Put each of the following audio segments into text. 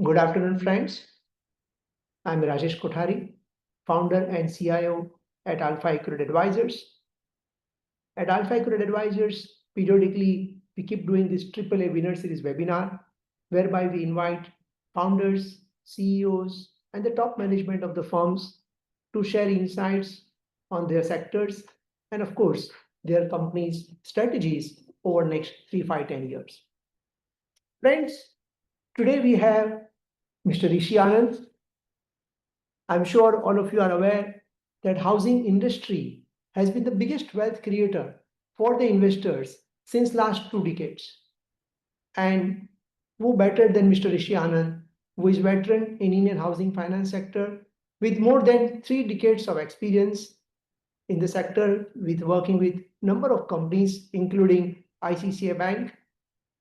Good afternoon, friends. I'm Rajesh Kothari, founder and CIO at Alpha Accurate Advisors. At Alpha Accurate Advisors, periodically we keep doing this AAA Winner Series webinar, whereby we invite founders, CEOs, and the top management of the firms to share insights on their sectors and, of course, their company's strategies over next 3, 5, 10 years. Friends, today we have Mr. Rishi Anand. I'm sure all of you are aware that housing industry has been the biggest wealth creator for the investors since last 2 decades. And who better than Mr. Rishi Anand, who is veteran in Indian housing finance sector with more than 3 decades of experience in the sector with working with number of companies, including ICCA Bank,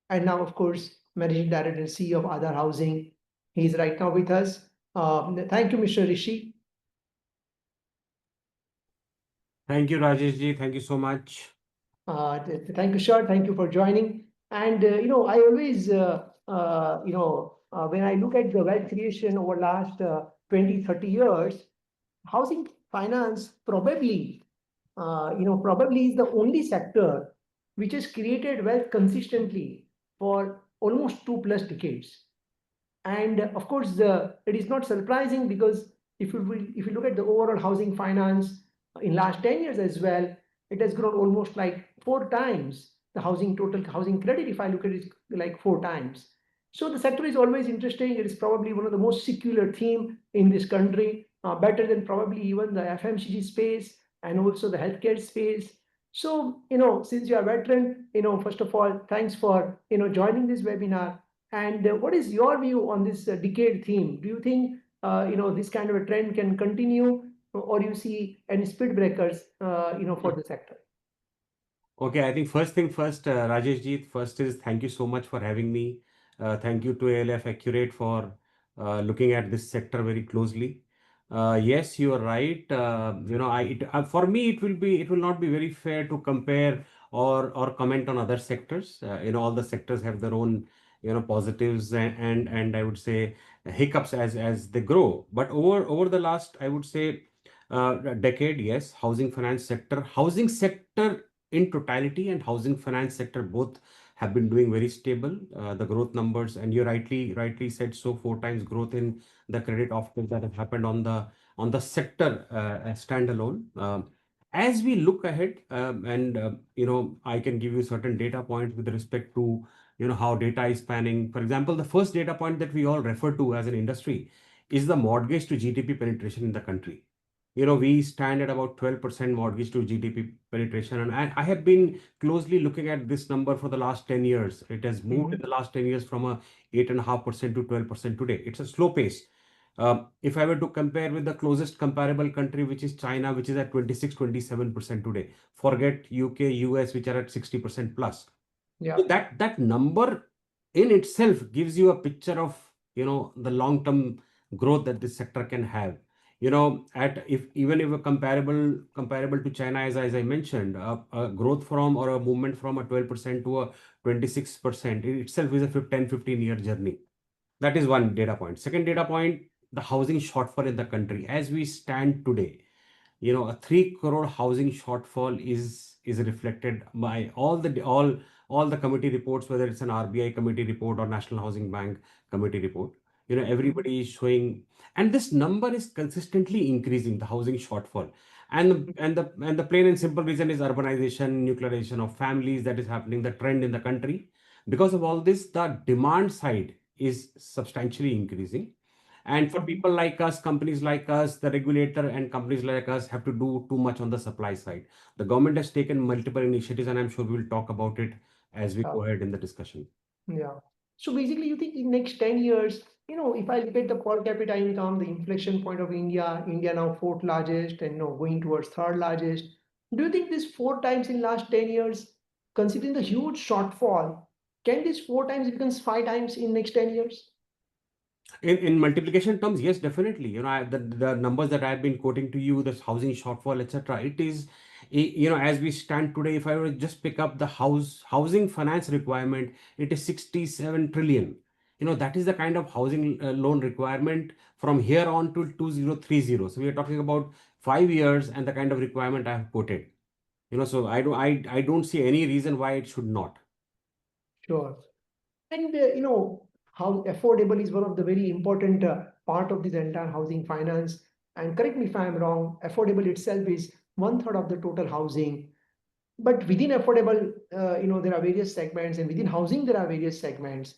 and now, of course, Managing Director and CEO of Aadhar Housing. He is right now with us. Thank you, Mr. Rishi. Thank you, Rajesh ji. Thank you so much. Thank you, sir. Thank you for joining. And I always, when I look at the wealth creation over last 20, 30 years, housing finance probably is the only sector which has created wealth consistently for almost 2+ decades. And of course, it is not surprising because if you look at the overall housing finance in last 10 years as well, it has grown almost like 4 times the total housing credit. If I look at it, like 4 times. So the sector is always interesting. It is probably one of the most secular theme in this country, better than probably even the FMCG space and also the healthcare space. So, since you are a veteran, first of all, thanks for, joining this webinar. And what is your view on this decade theme? Do you think this kind of a trend can continue, or you see any speed breakers for the sector? Okay, I think first thing first, Rajesh ji, first is thank you so much for having me. Thank you to ALF Accurate for looking at this sector very closely. Yes, you are right. For me, it will not be very fair to compare or comment on other sectors. All the sectors have their own, positives and I would say hiccups as they grow. But over the last, I would say, decade, yes, housing sector in totality and housing finance sector both have been doing very stable. The growth numbers, and you rightly said so, 4 times growth in the credit offerings that have happened on the sector standalone. As we look ahead, I can give you certain data points with respect to how data is panning. For example, the first data point that we all refer to as an industry is the mortgage to GDP penetration in the country. We stand at about 12% mortgage to GDP penetration. And I have been closely looking at this number for the last 10 years. It has moved in the last 10 years from a 8.5% to 12% today. It's a slow pace. If I were to compare with the closest comparable country, which is China, which is at 26, 27% today, forget UK, US, which are at 60% plus. Yeah. So that number in itself gives you a picture of, the long-term growth that this sector can have. Even if a comparable to China, as I mentioned, a growth from or a movement from a 12% to a 26% in itself is a 10-15 year journey. That is one data point. Second data point, the housing shortfall in the country. As we stand today, a 3 crore housing shortfall is reflected by all the committee reports, whether it's an RBI committee report or National Housing Bank committee report. Everybody is showing, and this number is consistently increasing, the housing shortfall. And the plain and simple reason is urbanization, nuclearization of families that is happening, the trend in the country. Because of all this, the demand side is substantially increasing. And for people like us, companies like us, the regulator and companies like us have to do too much on the supply side. The government has taken multiple initiatives, and I'm sure we'll talk about it as we go ahead in the discussion. Yeah. So basically, you think in next 10 years, if I look at the per capita income, the inflection point of India now fourth largest and going towards third largest. Do you think this 4 times in last 10 years, considering the huge shortfall, can this 4 times becomes 5 times in next 10 years? In multiplication terms, yes, definitely. The numbers that I've been quoting to you, this housing shortfall, etc. It is, as we stand today, if I were to just pick up the housing finance requirement, it is 67 trillion. That is the kind of housing loan requirement from here on to 2030. So we are talking about 5 years and the kind of requirement I have quoted. So I don't see any reason why it should not. Sure. And how affordable is one of the very important part of this entire housing finance. And correct me if I'm wrong, affordable itself is one third of the total housing. But within affordable, there are various segments, and within housing, there are various segments.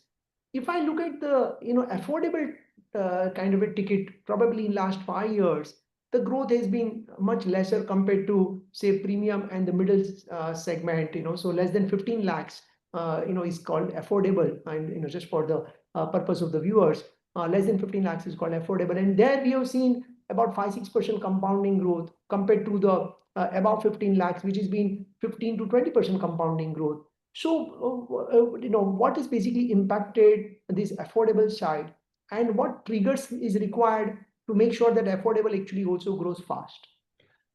If I look at the, affordable kind of a ticket, probably in last 5 years, the growth has been much lesser compared to, say, premium and the middle segment. So less than 15 lakhs, is called affordable. And just for the purpose of the viewers, less than 15 lakhs is called affordable. And there we have seen about 5-6% compounding growth compared to the above 15 lakhs, which has been 15 to 20% compounding growth. So, what is basically impacted this affordable side, and what triggers is required to make sure that affordable actually also grows fast?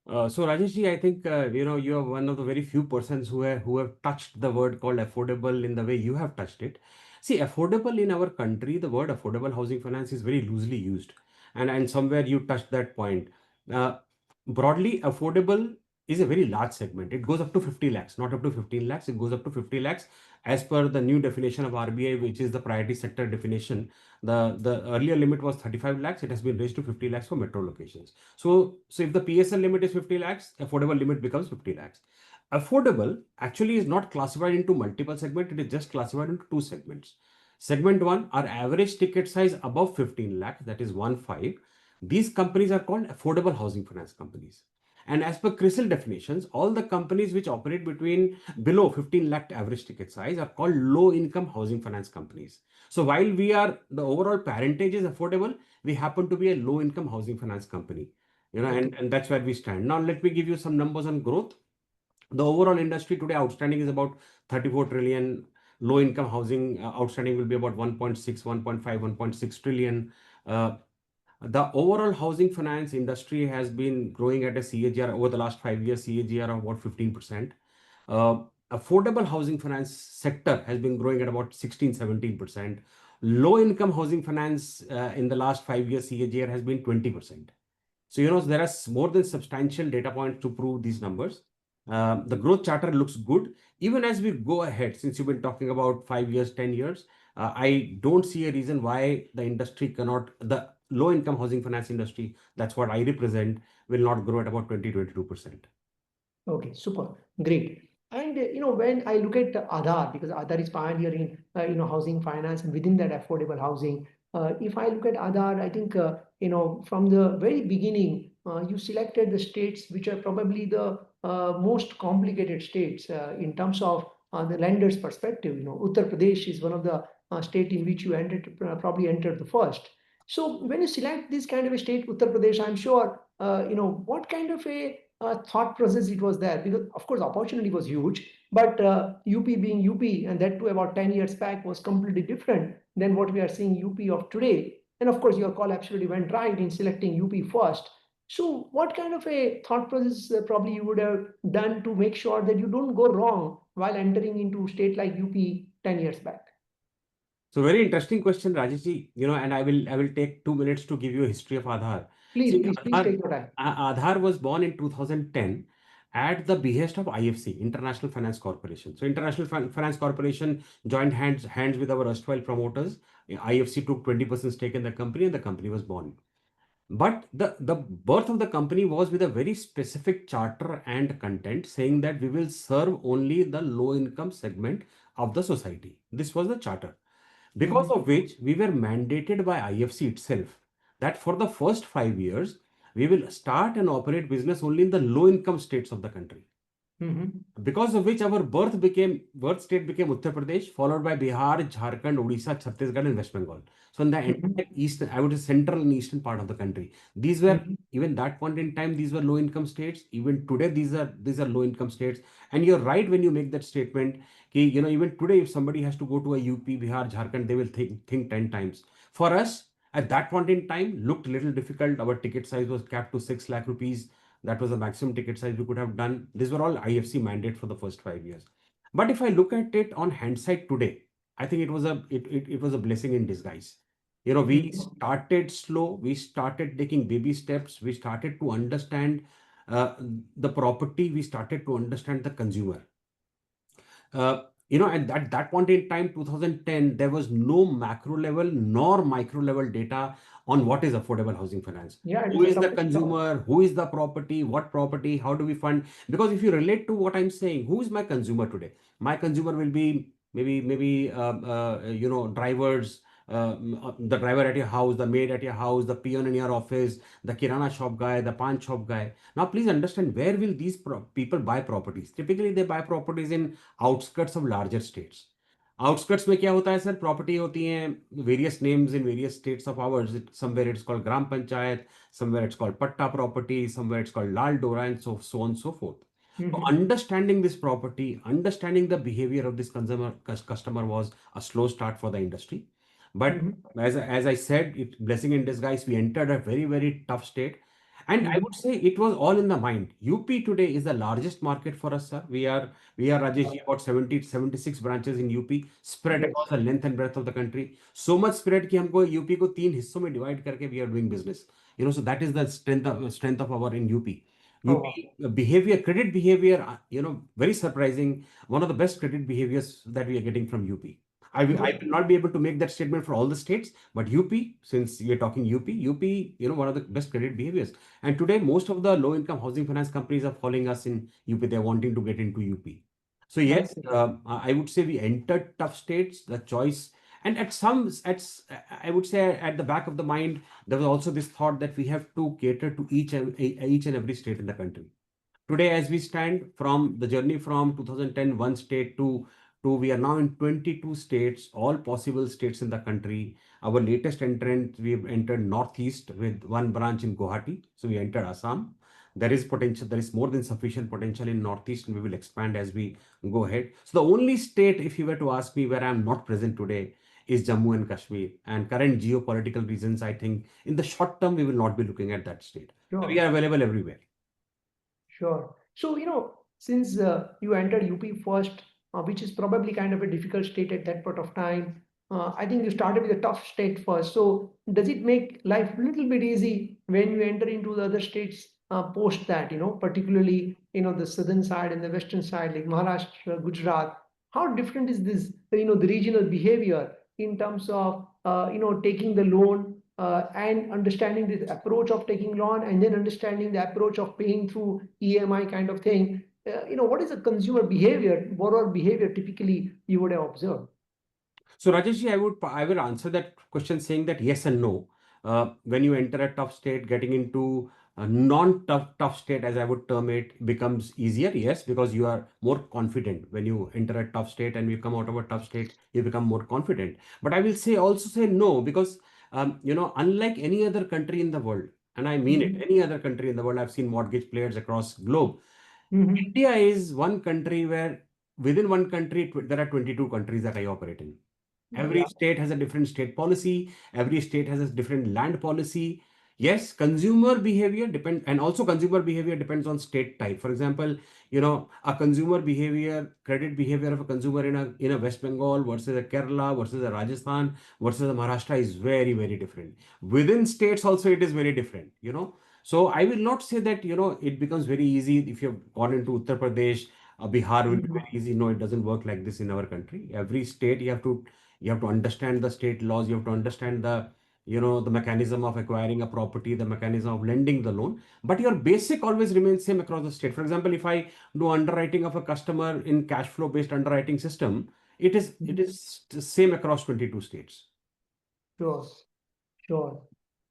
So Rajeshji, I think you are one of the very few persons who have touched the word called affordable in the way you have touched it. See, affordable in our country, the word affordable housing finance is very loosely used, and somewhere you touched that point. Uh, Broadly, affordable is a very large segment. It goes up to 50 lakhs, not up to 15 lakhs. It goes up to 50 lakhs as per the new definition of RBI, which is the priority sector definition. The earlier limit was 35 lakhs. It has been raised to 50 lakhs for metro locations. So if the PSL limit is 50 lakhs, affordable limit becomes 50 lakhs. Affordable actually is not classified into multiple segments. It is just classified into two segments. Segment one are average ticket size above 15 lakhs, that is 1.5. These companies are called affordable housing finance companies. And as per CRISIL definitions, all the companies which operate between below 15 lakh average ticket size are called low income housing finance companies. So while the overall parentage is affordable, we happen to be a low income housing finance company. Okay. And that's where we stand. Now let me give you some numbers on growth. The overall industry today outstanding is about 34 trillion. Low income housing outstanding will be about 1.6, 1.5, 1.6 trillion. Uh, the overall housing finance industry has been growing at a CAGR over the last 5 years, CAGR of about 15%. Uh, Affordable housing finance sector has been growing at about 16, 17%. Low income housing finance in the last 5 years, CAGR has been 20%. So, there are more than substantial data points to prove these numbers. The growth charter looks good. Even as we go ahead, since you've been talking about 5 years, 10 years, I don't see a reason why the industry cannot, the low income housing finance industry, that's what I represent, will not grow at about 20-22%. Okay, super, great. And when I look at Aadhar, because Aadhar is pioneering housing finance, and within that affordable housing, if I look at Aadhar, I think from the very beginning, you selected the states which are probably the most complicated states in terms of the lender's perspective. Uttar Pradesh is one of the state in which you entered, probably entered the first. So when you select this kind of a state, Uttar Pradesh, I'm sure what kind of a thought process it was there, because of course opportunity was huge, but UP being UP, and that too about 10 years back, was completely different than what we are seeing UP of today. And of course your call absolutely went right in selecting UP first. So what kind of a thought process probably you would have done to make sure that you don't go wrong while entering into state like UP 10 years back? So very interesting question, Rajeshji. And I will take 2 minutes to give you a history of Aadhar. Please, See, please, please take your time. Aadhar was born in 2010 at the behest of IFC, International Finance Corporation. So International Finance Corporation joined hands with our erstwhile promoters. IFC took 20% stake in the company, and the company was born. But the birth of the company was with a very specific charter and content saying that we will serve only the low income segment of the society. This was the charter, because Mhm, of which we were mandated by IFC itself that for the first 5 years, we will start and operate business only in the low income states of the country, mhm, because of which our birth state became Uttar Pradesh, followed by Bihar, Jharkhand, Odisha, Chhattisgarh, and West Bengal. So in the mhm, entire eastern, I would say central and eastern part of the country, these were, mhm, even that point in time, these were low income states. Even today, these are low income states. And you're right when you make that statement. Even today, if somebody has to go to a UP, Bihar, Jharkhand, they will think 10 times. For us, at that point in time, looked a little difficult. Our ticket size was capped to 6 lakh rupees. That was the maximum ticket size we could have done. These were all IFC mandate for the first 5 years. But if I look at it on hindsight today, I think it was a blessing in disguise. You know, we started slow, we started taking baby steps, we started to understand uh, the property, we started to understand the consumer. At that point in time, 2010, there was no macro level nor micro level data on what is affordable housing finance. Yeah, it Who was a is the tough job. consumer? Who is the property? What property? How do we fund? Because if you relate to what I'm saying, who is my consumer today? My consumer will be maybe drivers, the driver at your house, the maid at your house, the peon in your office, the kirana shop guy, the pan shop guy. Now, please understand, where will these people buy properties? Typically, they buy properties in outskirts of larger states. Outskirts में क्या होता है sir? Property होती है various names in various states of hours. Somewhere it's called gram panchayat, somewhere it's called पट्टा property, somewhere it's called लाल डोरा and so on so forth. So understanding this property, understanding the behavior of this consumer customer was a slow start for the industry. But as I said, it blessing in disguise. We entered a very very tough state, and I would say it was all in the mind. UP today is the largest market for us, sir. We are Rajesh ji, about 70 76 branches in UP, spread Yes. across the length and breadth of the country. So much spread कि हमको UP को तीन हिस्सों में divide करके we are doing business. So that is the strength of our in UP. Oh, wow. UP behavior, credit behavior, very surprising. One of the best credit behaviors that we are getting from UP. I will not be able to make that statement for all the states, but UP, since we are talking UP, one of the best credit behaviors. And today, most of the low-income housing finance companies are following us in UP. They're wanting to get into UP. So I yes, see. I would say we entered tough states. The choice, and I would say at the back of the mind, there was also this thought that we have to cater to each and every state in the country. Today, as we stand, from the journey from 2010, one state to we are now in 22 states, all possible states in the country. Our latest entrant, we have entered Northeast with one branch in Guwahati. So we entered Assam. There is potential, there is more than sufficient potential in Northeast, and we will expand as we go ahead. So the only state, if you were to ask me, where I am not present today is Jammu and Kashmir. And current geopolitical reasons, I think in the short term, we will not be looking at that state. So we Sure. are available everywhere. Sure. So, since you entered UP first, which is probably kind of a difficult state at that point of time, I think you started with a tough state first. So, does it make life a little bit easy when you enter into the other states post that, particularly, the southern side and the western side, like Maharashtra, Gujarat? How different is this, the regional behavior in terms of, taking the loan and understanding the approach of taking loan and then understanding the approach of paying through EMI kind of thing. What is the consumer behavior, borrower behavior typically you would have observed? So Rajeshji, I will answer that question saying that yes and no. When you enter a tough state, getting into a non-tough state, as I would term it, becomes easier. Yes, because you are more confident. When you enter a tough state and you come out of a tough state, you become more confident. But I will also say no, because unlike any other country in the world, and I mean it, Mhm. any other country in the world, I've seen mortgage players across globe. Mhm. India is one country where within one country there are 22 countries that I operate in. Every Yeah. state has a different state policy. Every state has a different land policy. Yes, consumer behavior depend, and also consumer behavior depends on state type. For example, a consumer behavior, credit behavior of a consumer in a West Bengal versus a Kerala versus a Rajasthan versus a Maharashtra is very very different. Within states also it is very different. So I will not say that it becomes very easy if you've gone into Uttar Pradesh. Bihar will be Mhm. very easy. No, it doesn't work like this in our country. Every state you have to understand the state laws. You have to understand the mechanism of acquiring a property, the mechanism of lending the loan. But your basic always remains same across the state. For example, if I do underwriting of a customer in cash flow based underwriting system, it is the same across 22 states. Sure. Sure.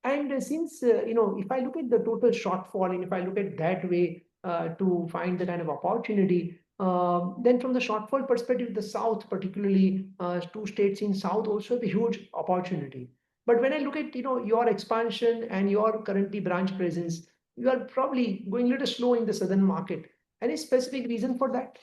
And since, if I look at the total shortfall and if I look at that way to find the kind of opportunity, then from the shortfall perspective, the South, particularly two states in South also have a huge opportunity. But when I look at, your expansion and your currently branch presence, you are probably going a little slow in the Southern market. Any specific reason for that?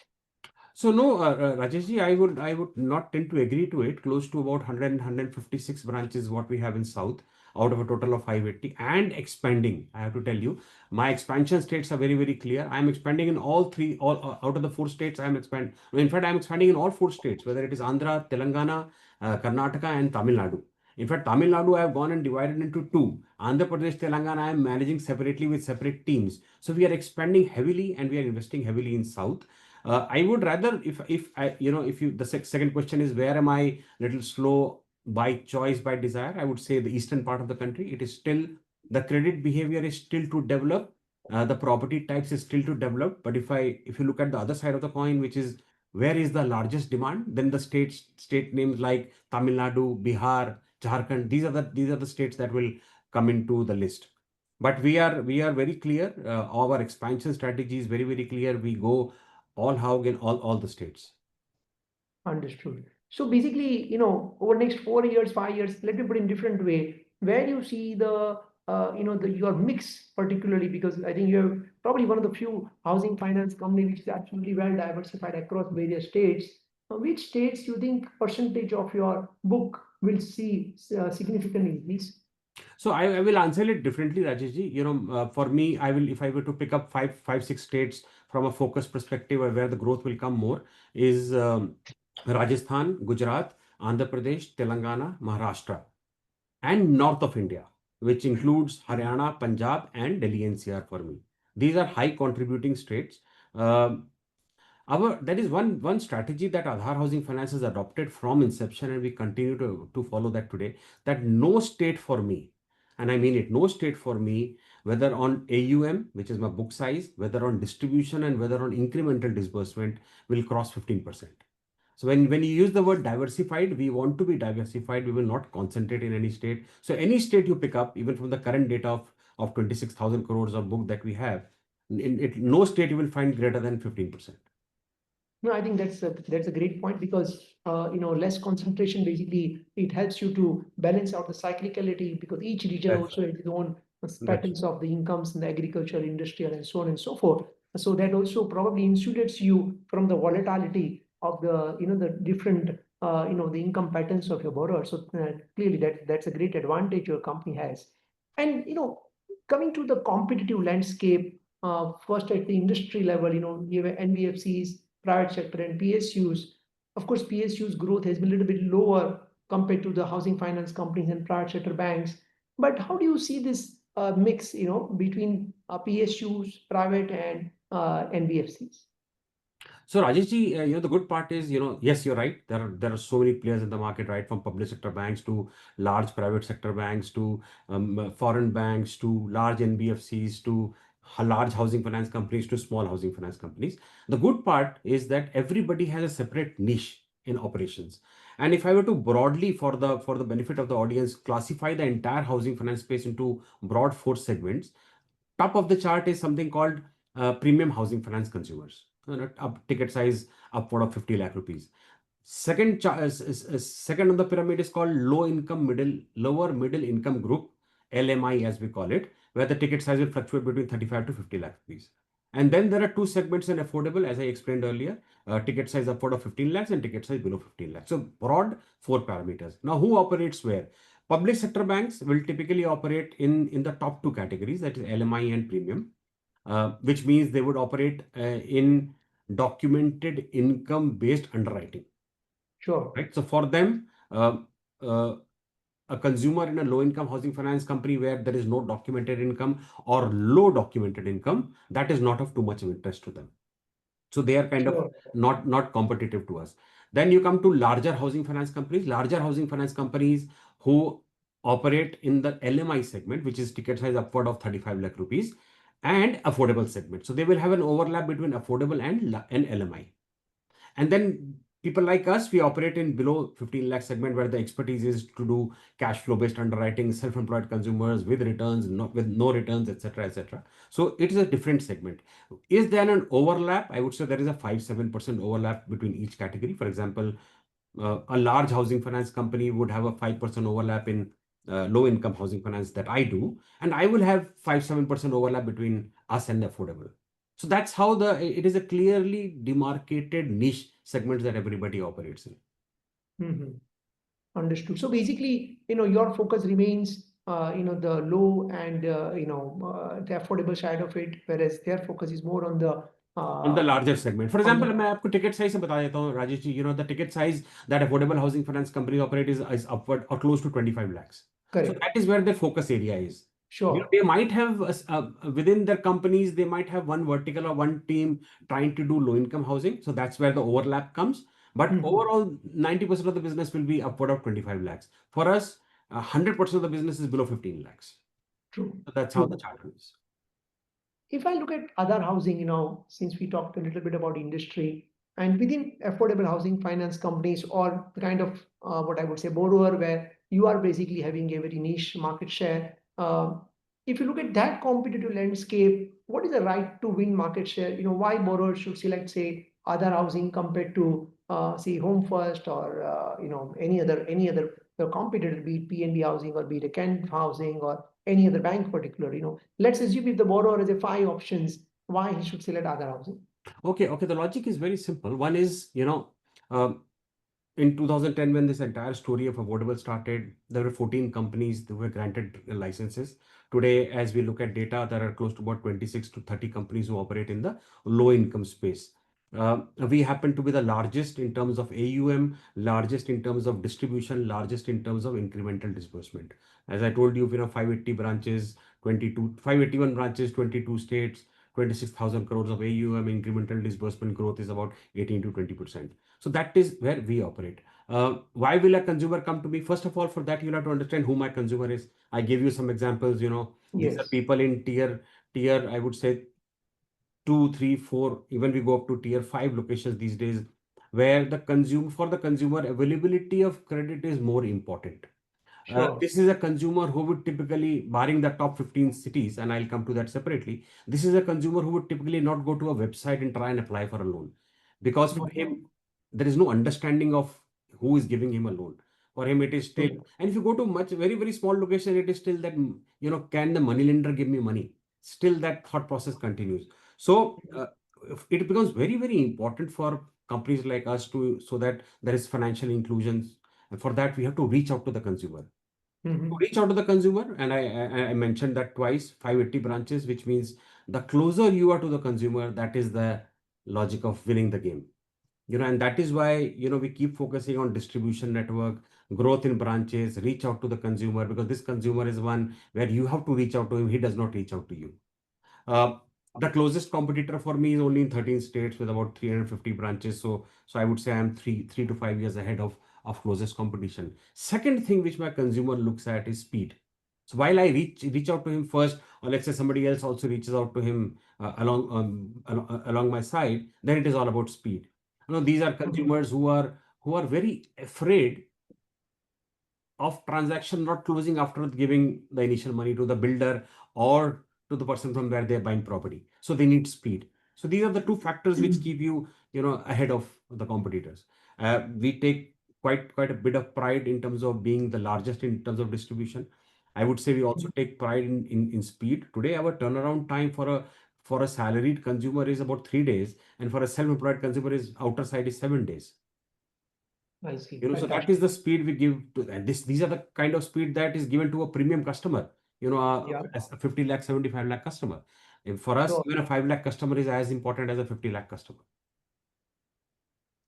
So no, Rajeshji, I would not tend to agree to it. Close to about 156 branches what we have in South out of a total of 580 and expanding. I have to tell you, my expansion states are very very clear. I am expanding in all three, all out of the four states. I am expand. In fact, I am expanding in all four states, whether it is Andhra, Telangana, Karnataka, and Tamil Nadu. In fact, Tamil Nadu I have gone and divided into two. Andhra Pradesh, Telangana I am managing separately with separate teams. So we are expanding heavily and we are investing heavily in South. I would rather, if I, if you, the second question is where am I little slow by choice, by desire, I would say the eastern part of the country. It is still, the credit behavior is still to develop. The property types is still to develop. But if you look at the other side of the coin, which is where is the largest demand, then the state names like Tamil Nadu, Bihar, Jharkhand, these are the states that will come into the list. But we are very clear. Our expansion strategy is very very clear. We go all how in all the states. Understood. So basically, over next 4 years, 5 years, let me put in different way, where you see your mix particularly, because I think you're probably one of the few housing finance company which is absolutely well diversified across various states. Which states you think percentage of your book will see significant increase? So I will answer it differently, Rajeshji. For me, I will, if I were to pick up five, 6 states from a focus perspective where the growth will come more is Rajasthan, Gujarat, Andhra Pradesh, Telangana, Maharashtra, and north of India, which includes Haryana, Punjab, and Delhi NCR for me. These are high contributing states. Um That is one strategy that Aadhar Housing Finance has adopted from inception, and we continue to follow that today. That no state for me, and I mean it, no state for me, whether on AUM, which is my book size, whether on distribution, and whether on incremental disbursement, will cross 15%. So when you use the word diversified, we want to be diversified. We will not concentrate in any state. So any state you pick up, even from the current data of 26,000 crores of book that we have, no state you will find greater than 15%. No, I think that's a great point, because less concentration basically it helps you to balance out the cyclicality, because each region That's also has its own that's patterns of the incomes in the agriculture, industrial, and so on and so forth. So that also probably insulates you from the volatility of the different the income patterns of your borrower. So clearly that's a great advantage your company has. And coming to the competitive landscape, first at the industry level, you have NBFCs, private sector, and PSUs. Of course, PSUs growth has been a little bit lower compared to the housing finance companies and private sector banks. But how do you see this mix, between PSUs, private, and NBFCs? So Rajeshji, the good part is, yes, you're right. There are so many players in the market, right? From public sector banks to large private sector banks to foreign banks to large NBFCs to large housing finance companies to small housing finance companies. The good part is that everybody has a separate niche in operations. And if I were to broadly, for the benefit of the audience, classify the entire housing finance space into broad four segments, top of the chart is something called premium housing finance consumers. Up ticket size upward of 50 lakh rupees. Second on the pyramid is called lower middle income group, LMI as we call it, where the ticket size will fluctuate between 35 to 50 lakh rupees. And then there are two segments in affordable, as I explained earlier, ticket size upward of 15 lakhs and ticket size below 15 lakhs. So broad four parameters. Now, who operates where? Public sector banks will typically operate in the top two categories, that is LMI and premium, which means they would operate in documented income based underwriting, Sure, right? So for them, uh, a consumer in a low income housing finance company where there is no documented income or low documented income, that is not of too much of interest to them. So they are kind of sure, not competitive to us. Then you come to larger housing finance companies. Larger housing finance companies who operate in the LMI segment, which is ticket size upward of 35 lakh rupees, and affordable segment. So they will have an overlap between affordable and LMI. And then people like us, we operate in below 15 lakh segment where the expertise is to do cash flow based underwriting, self-employed consumers with returns, not with no returns, etc., etc. So it is a different segment. Is there an overlap? I would say there is a 5-7% overlap between each category. For example, a large housing finance company would have a 5% overlap in low income housing finance that I do, and I will have 5-7% overlap between us and affordable. So that's how it is a clearly demarcated niche segments that everybody operates in. Mhm. Understood. So basically, your focus remains, the low and, the affordable side of it, whereas their focus is more On the uh, larger segment. For on example, the मैं आपको ticket size से बता देता हूँ Rajesh ji. The ticket size that affordable housing finance companies operate is upward or close to 25 lakhs. So correct. that is where their focus area is. Sure. They might have within their companies, they might have one vertical or one team trying to do low income housing. So that's where the overlap comes. But Mhm. overall, 90% of the business will be upward of 25 lakhs. For us, 100% of the business is below 15 lakhs. True. So that's how the True. chart is. If I look at other housing, since we talked a little bit about industry and within affordable housing finance companies or the kind of what I would say borrower where you are basically having a very niche market share. If you look at that competitive landscape, what is the right to win market share? Why borrowers should select, say, other housing compared to say Home First or any other competitor, be it PNB housing or be it a Kent housing or any other bank particular. Let's assume if the borrower has a 5 options, why he should select other housing. Okay. The logic is very simple. One is, um, in 2010, when this entire story of affordable started, there were 14 companies that were granted licenses. Today, as we look at data, there are close to about 26 to 30 companies who operate in the low income space. We happen to be the largest in terms of AUM, largest in terms of distribution, largest in terms of incremental disbursement. As I told you, 580 branches, 581 branches, 22 states, 26,000 crores of AUM, incremental disbursement growth is about 18 to 20%. So that is where we operate. Why will a consumer come to me? First of all, for that, you'll have to understand who my consumer is. I gave you some examples. These are Yes. people in tier, I would say 2, 3, 4, even we go up to tier 5 locations these days, where for the consumer, availability of credit is more important. Sure. This is a consumer who would typically, barring the top 15 cities, and I'll come to that separately, this is a consumer who would typically not go to a website and try and apply for a loan, because for Mhm. him, there is no understanding of who is giving him a loan. For him, it is still, True. and if you go to very, very small location, it is still that, can the money lender give me money? Still that thought process continues. So it becomes very, very important for companies like us so that there is financial inclusion. And for that, we have to reach out to the consumer. To Mhm. reach out to the consumer, and I mentioned that twice, 580 branches, which means the closer you are to the consumer, that is the logic of winning the game. And that is why, we keep focusing on distribution network, growth in branches, reach out to the consumer, because this consumer is one where you have to reach out to him. He does not reach out to you. Uh, the closest competitor for me is only in 13 states with about 350 branches. So I would say I'm 3 to 5 years ahead of closest competition. Second thing which my consumer looks at is speed. So while I reach out to him first, or let's say somebody else also reaches out to him along my side, then it is all about speed. These are Mhm. consumers who are very afraid of transaction not closing after giving the initial money to the builder or to the person from where they're buying property. So they need speed. So these are the two factors which keep you, ahead of the competitors. We take quite a bit of pride in terms of being the largest in terms of distribution. I would say we also take pride in speed. Today, our turnaround time for a salaried consumer is about 3 days, and for a self-employed consumer is outer side is 7 days. I see. So that is Fantastic. the speed we give to, and these are the kind of speed that is given to a premium customer, Yeah. as a 50 lakh, 75 lakh customer. And for us, Sure. even a 5 lakh customer is as important as a 50 lakh customer.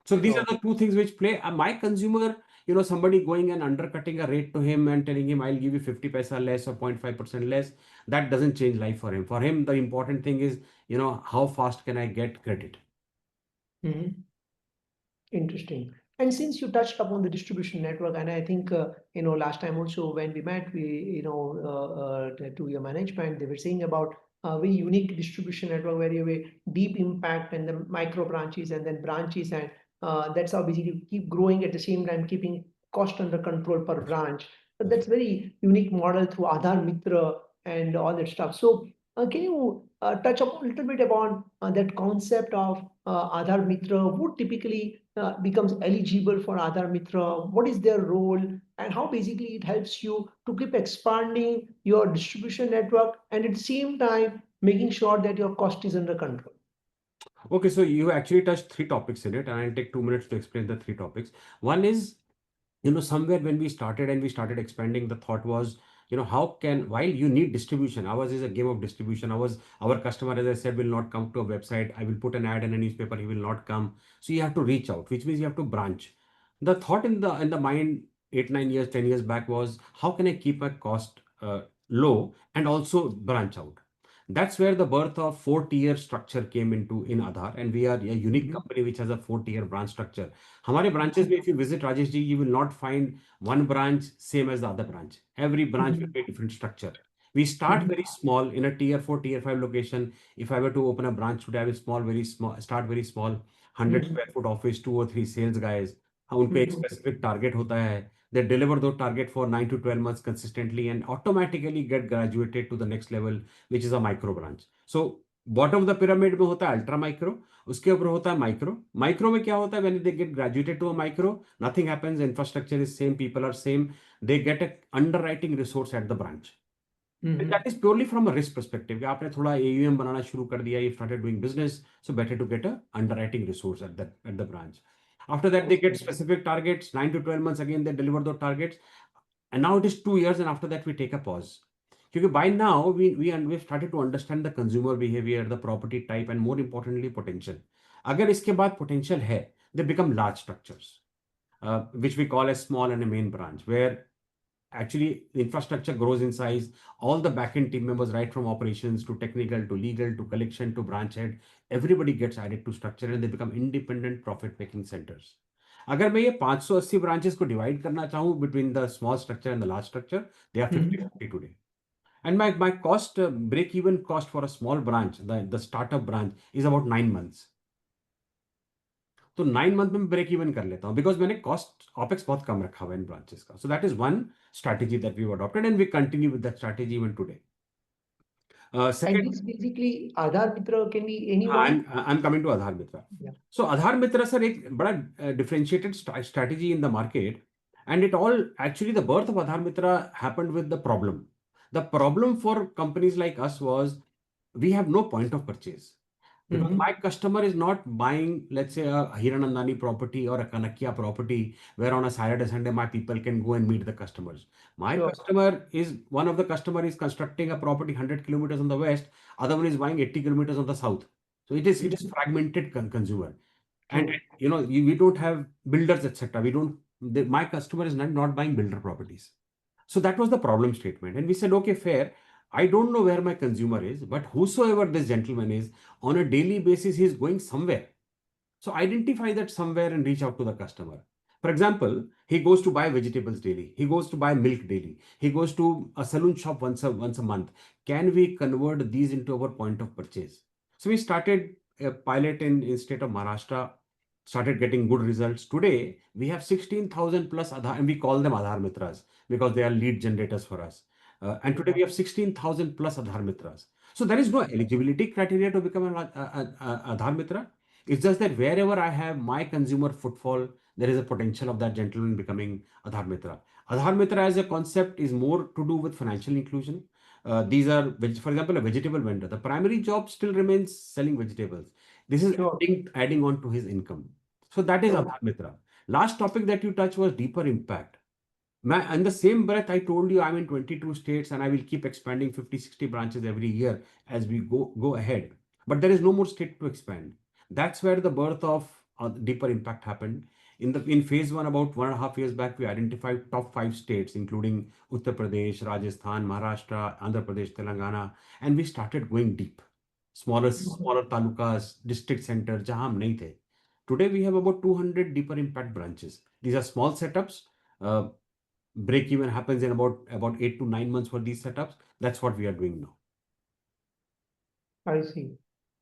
So these are Sure. the two things which play. My consumer, somebody going and undercutting a rate to him and telling him, I'll give you 50 paisa less or 0.5% less, that doesn't change life for him. For him, the important thing is, how fast can I get credit? Mhm. Interesting. And since you touched upon the distribution network, and I think last time also when we met, we to your management, they were saying about a very unique distribution network where you have a deep impact and the micro branches and then branches, and that's how basically you keep growing at the same time, keeping cost under control per That's right. branch. So That's that's right. very unique model through Aadhar Mitra and all that stuff. So can you touch upon a little bit about that concept of Aadhar Mitra? Who typically becomes eligible for Aadhar Mitra? What is their role? And how basically it helps you to keep expanding your distribution network and at the same time making sure that your cost is under control? Okay, so you actually touched three topics in it, and I'll take 2 minutes to explain the three topics. One is, somewhere when we started and we started expanding, the thought was, how can, while you need distribution, ours is a game of distribution. Our customer, as I said, will not come to a website. I will put an ad in a newspaper, he will not come. So you have to reach out, which means you have to branch. The thought in the mind 8 9 years 10 years back was, how can I keep my cost low and also branch out? That's where the birth of four-tier structure came into in Aadhar, and we are a unique Mhm. company which has a four-tier branch structure. हमारे branches में, if you visit Rajesh ji, you will not find one branch same as the other branch. Every branch will Mhm. be a different structure. We start Mhm. very small in a tier 4, tier 5 location. If I were to open a branch today, I will very small, start very small, 100 Mhm. square foot office, two or three sales guys. हाँ, उनको एक Mhm. specific target होता है. They deliver those target for 9 to 12 months consistently and automatically get graduated to the next level, which is a micro branch. So bottom of the pyramid में होता है ultra micro, उसके ऊपर होता है micro. Micro में क्या होता है, when they get graduated to a micro, nothing happens, infrastructure is same, people are same, they get a underwriting resource at the branch. Mhm. That is purely from a risk perspective कि आपने थोड़ा AUM बनाना शुरू कर दिया, you started doing business, so better to get a underwriting resource at the branch. After that, they get Okay. specific targets, 9 to 12 months again, they deliver those targets. And now it is 2 years, and after that, we take a pause. Because by now, we've started to understand the consumer behavior, the property type, and more importantly, potential. अगर इसके बाद potential है, they become large structures, which we call as small and a main branch, where actually infrastructure grows in size. All the backend team members, right from operations to technical to legal to collection to branch head, everybody gets added to structure and they become independent profit making centers. अगर मैं ये 580 branches को divide करना चाहूँ between the small structure and the large structure, they are 50 Mhm. 50 today. And my cost, break even cost for a small branch, the startup branch, is about 9 months. तो 9 month में break even कर लेता हूँ, because मैंने cost opex बहुत कम रखा हुआ है इन ब्रांचेस का. So that is one strategy that we've adopted, and we continue with that strategy even today. And Second, this basically Aadhar Mitra can be anyone. I'm coming to Aadhar Mitra. Yeah. So Aadhar Mitra sir एक बड़ा differentiated strategy in the market, and it all actually the birth of Aadhar Mitra happened with the problem. The problem for companies like us was we have no point of purchase. Because Mhm. my customer is not buying, let's say, a Hiranandani property or a Kanakya property where on a Saturday, Sunday, my people can go and meet the customers. My Sure. customer is, one of the customer is constructing a property 100 kilometers on the west, other one is buying 80 kilometers on the south. So it is Mhm. fragmented consumer. And True. we don't have builders, etc. My customer is not buying builder properties. So that was the problem statement. And we said, okay, fair. I don't know where my consumer is, but whosoever this gentleman is, on a daily basis, he is going somewhere. So identify that somewhere and reach out to the customer. For example, he goes to buy vegetables daily. He goes to buy milk daily. He goes to a saloon shop once a month. Can we convert these into our point of purchase? So we started a pilot in state of Maharashtra, started getting good results. Today, we have 16,000 plus Aadhar, and we call them Aadhar Mitras because they are lead generators for us. And today Yeah. we have 16,000 plus Aadhar Mitras. So there is no eligibility criteria to become an Aadhar Mitra. It's just that wherever I have my consumer footfall, there is a potential of that gentleman becoming Aadhar Mitra. Aadhar Mitra as a concept is more to do with financial inclusion. These are, for example, a vegetable vendor. The primary job still remains selling vegetables. This is Sure. adding on to his income. So that is True. Aadhar Mitra. Last topic that you touched was deeper impact. In the same breath, I told you I'm in 22 states and I will keep expanding 50, 60 branches every year as we go ahead. But there is no more state to expand. That's where the birth of deeper impact happened. In phase one, about 1.5 years back, we identified top 5 states, including Uttar Pradesh, Rajasthan, Maharashtra, Andhra Pradesh, Telangana, and we started going deep. Mhm. Smaller talukas, district centers, जहाँ हम नहीं थे. Today we have about 200 deeper impact branches. These are small setups. Uh, Break even happens in about 8 to 9 months for these setups. That's what we are doing now. I see.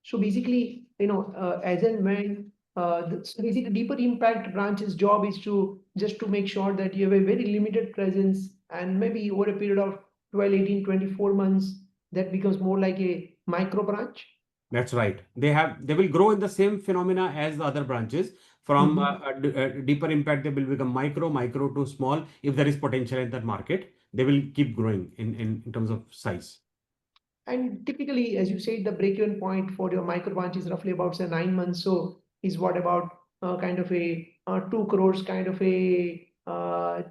So basically, as and when, so basically, deeper impact branch's job is to just to make sure that you have a very limited presence, and maybe over a period of 12, 18, 24 months, that becomes more like a micro branch. That's right. They will grow in the same phenomena as the other branches. From Mhm. deeper impact, they will become micro to small. If there is potential in that market, they will keep growing in terms of size. And typically, as you said, the break-even point for your micro branch is roughly about say 9 months. So is what about kind of a 2 crores kind of a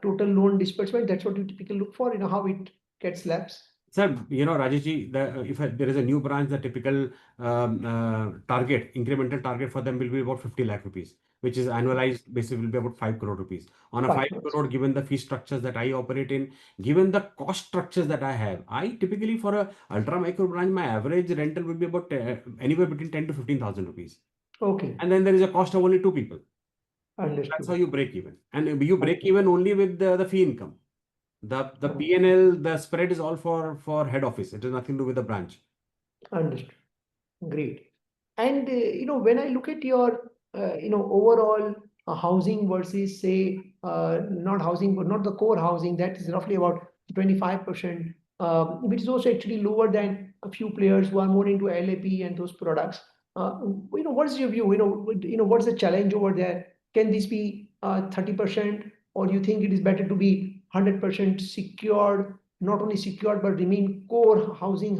total loan disbursement. That's what you typically look for. You know how it gets lapsed. Sir, Rajesh if there is a new branch, the typical target, incremental target for them will be about 50 lakh rupees, which is annualized basis will be about 5 crore rupees. On a 5 5 crores. crore, given the fee structures that I operate in, given the cost structures that I have, I typically for a ultra micro branch, my average rental will be about anywhere between 10 to 15,000 rupees. Okay, And then there is a cost of only two people. That's how understood. you break even. And you break even only with the fee income. The Un- P&L, the spread is all for head office. It has nothing to do with the branch. Understood. Great. And when I look at your overall housing versus say not housing, but not the core housing, that is roughly about 25%, which is also actually lower than a few players who are more into LAP and those products. What's your view? What's the challenge over there? Can this be 30%, or do you think it is better to be 100% secured, not only secured but remain core housing?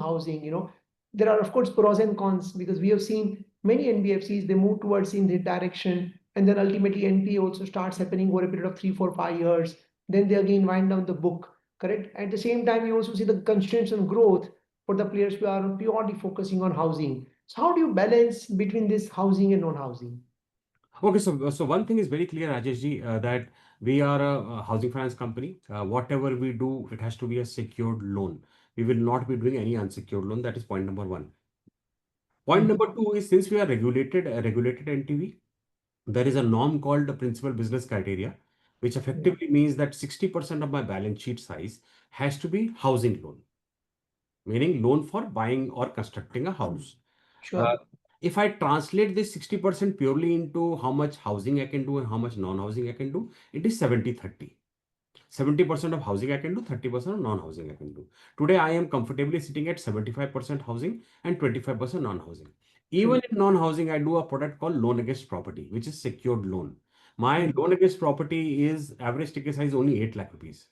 There are of course pros and cons because we have seen many NBFCs they move towards in that direction, and then ultimately NPA also starts happening over a period of 3, 4, 5 years. Then they again wind down the book. Correct. At the same time, you also see the constraints on growth for the players who are purely focusing on housing. So how do you balance between this housing and non-housing? Okay, so one thing is very clear, Rajesh ji, that we are a housing finance company. Whatever we do, it has to be a secured loan. We will not be doing any unsecured loan. That is point number one. Point Mhm. number two is since we are a regulated NTV, there is a norm called the principal business criteria, which Yeah, effectively means that 60% of my balance sheet size has to be housing loan, meaning loan for buying or constructing a house. Uh, sure. if I translate this 60% purely into how much housing I can do and how much non-housing I can do, it is 70-30. 70% of housing I can do, 30% of non-housing I can do. Today, I am comfortably sitting at 75% housing and 25% non-housing. Even True. in non-housing, I do a product called loan against property, which is secured loan. My Mhm. loan against property is average ticket size only 8 lakh rupees.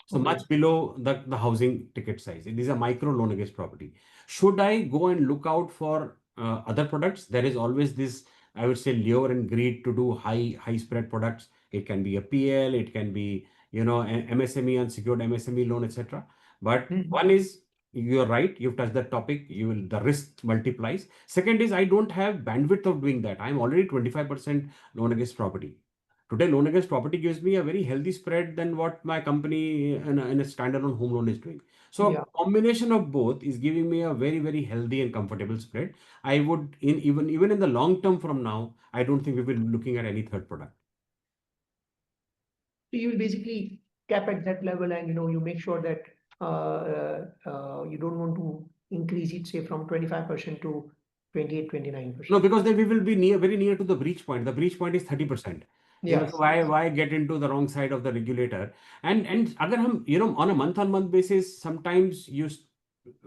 So Okay. much below the housing ticket size. It is a micro loan against property. Should I go and look out for other products? There is always this, I would say, lure and greed to do high spread products. It can be a PL, it can be MSME, unsecured MSME loan, etc. But Mhm. one is you're right. You've touched that topic. The risk multiplies. Second is I don't have bandwidth of doing that. I'm already 25% loan against property. Today, loan against property gives me a very healthy spread than what my company in a standalone home loan is doing. So, Yeah. a combination of both is giving me a very, very healthy and comfortable spread. I would, even in the long term from now, I don't think we will be looking at any third product. So you will basically cap at that level, and you make sure that you don't want to increase it, say from 25% to 28, No, 29%. because then we will be very near to the breach point. The breach point is 30%. So Yes, why get into the wrong side of the regulator? And agar hum, on a month-on-month basis, sometimes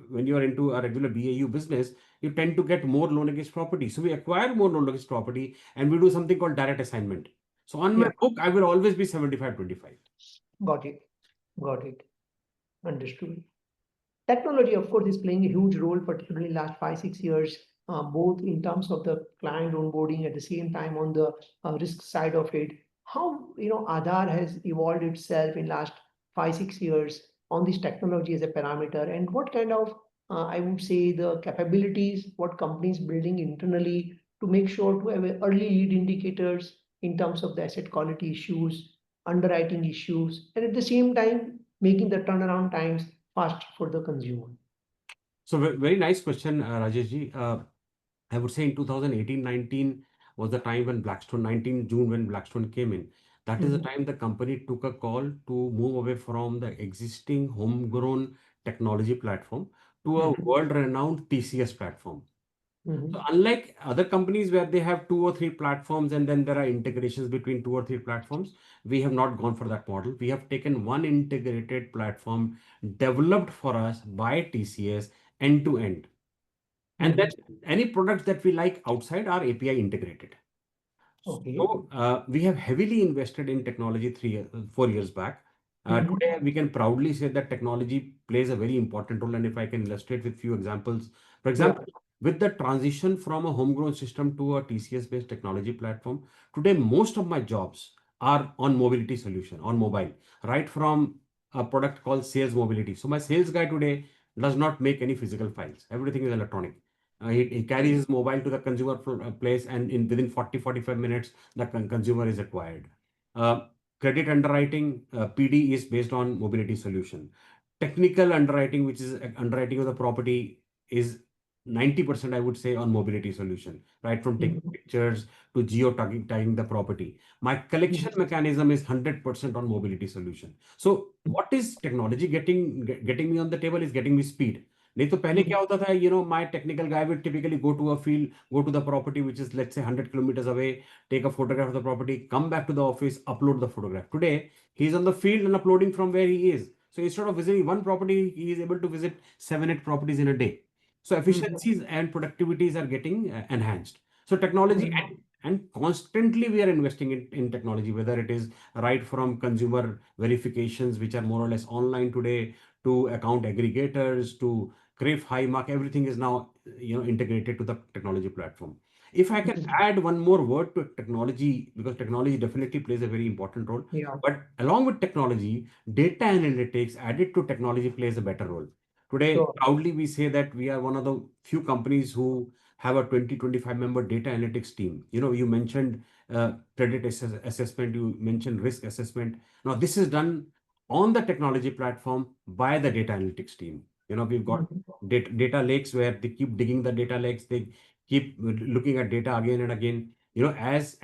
when you are into a regular BAU business, you tend to get more loan against property. So we acquire more loan against property and we do something called direct assignment. So on my yeah, book, I will always be 75-25. got it, got it, understood. Technology, of course, is playing a huge role, particularly in last 5, 6 years, both in terms of the client onboarding at the same time on the risk side of it. How Aadhar has evolved itself in last 5, 6 years on this technology as a parameter, and what kind of I would say the capabilities what companies building internally to make sure to have early lead indicators in terms of the asset quality issues, underwriting issues, and at the same time making the turnaround times fast for the consumer. So very nice question, Rajesh ji. I would say in 2018-19 was the time when Blackstone, 19 June when Blackstone came in. That is the Mhm, time the company took a call to move away from the existing homegrown technology platform to a mhm, world-renowned TCS platform. So mhm. unlike other companies where they have two or three platforms and then there are integrations between two or three platforms, we have not gone for that model. We have taken one integrated platform developed for us by TCS end to end. And Mhm. that any products that we like outside are API integrated. Okay. So we have heavily invested in technology 4 years back. Today, we can proudly say that technology plays a very important role. And if I can illustrate with few examples, for Yeah. example, with the transition from a homegrown system to a TCS-based technology platform, today most of my jobs are on mobility solution, on mobile, right from a product called sales mobility. So my sales guy today does not make any physical files. Everything is electronic. He carries his mobile to the consumer place, and in within 40-45 minutes, the consumer is acquired. Uh, Credit underwriting, PD, is based on mobility solution. Technical underwriting, which is underwriting of the property, is 90%, I would say, on mobility solution, right from taking pictures to geo tagging the property. My collection mechanism is 100% on mobility solution. So what is technology getting me on the table is getting me speed. नहीं तो पहले क्या होता था, my technical guy would typically go to a field, go to the property which is, let's say, 100 kilometers away, take a photograph of the property, come back to the office, upload the photograph. Today, he's on the field and uploading from where he is. So instead of visiting one property, he is able to visit 7-8 properties in a day. So efficiencies and productivities are getting enhanced. So technology, and constantly we are investing in technology, whether it is right from consumer verifications, which are more or less online today, to account aggregators, to Crave, High Mark, everything is now integrated to the technology platform. If I can add one more word to technology, because technology definitely plays a very important role, Yeah. but along with technology, data analytics added to technology plays a better role. Today, Sure. proudly we say that we are one of the few companies who have a 20-25 member data analytics team. You mentioned credit assessment, you mentioned risk assessment. Now, this is done on the technology platform by the data analytics team. We've got data lakes where they keep digging the data lakes, they keep looking at data again and again. As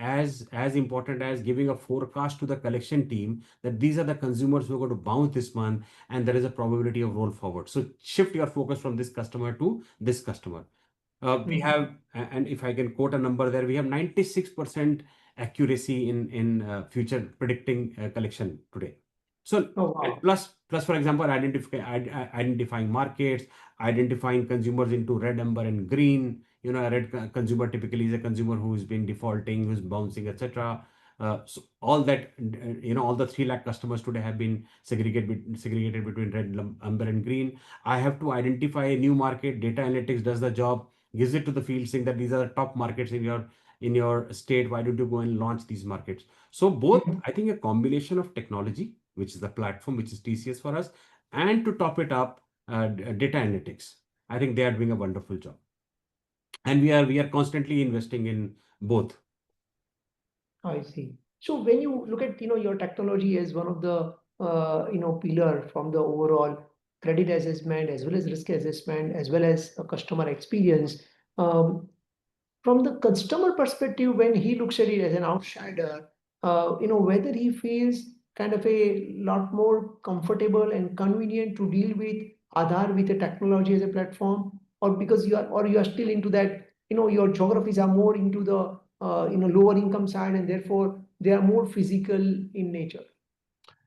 important as giving a forecast to the collection team that these are the consumers who are going to bounce this month, and there is a probability of roll forward. So shift your focus from this customer to this customer. We have, and if I can quote a number there, we have 96% accuracy in future predicting collection today. So, Oh, and wow. plus, for example, identifying markets, identifying consumers into red, amber, and green. A red consumer typically is a consumer who has been defaulting, who's bouncing, etc. So all that, all the 3 lakh customers today have been segregated between red, amber, and green. I have to identify a new market. Data analytics does the job, gives it to the field, saying that these are the top markets in your state. Why don't you go and launch these markets? So both, I think, a combination of technology, which is the platform, which is TCS for us, and to top it up, data analytics. I think they are doing a wonderful job, and we are constantly investing in both. I see. So when you look at, your technology as one of the, pillar from the overall credit assessment as well as risk assessment as well as a customer experience, um, from the customer perspective, when he looks at it as an outsider, whether he feels kind of a lot more comfortable and convenient to deal with Aadhar with the technology as a platform, or because you are still into that, your geographies are more into the lower income side and therefore they are more physical in nature.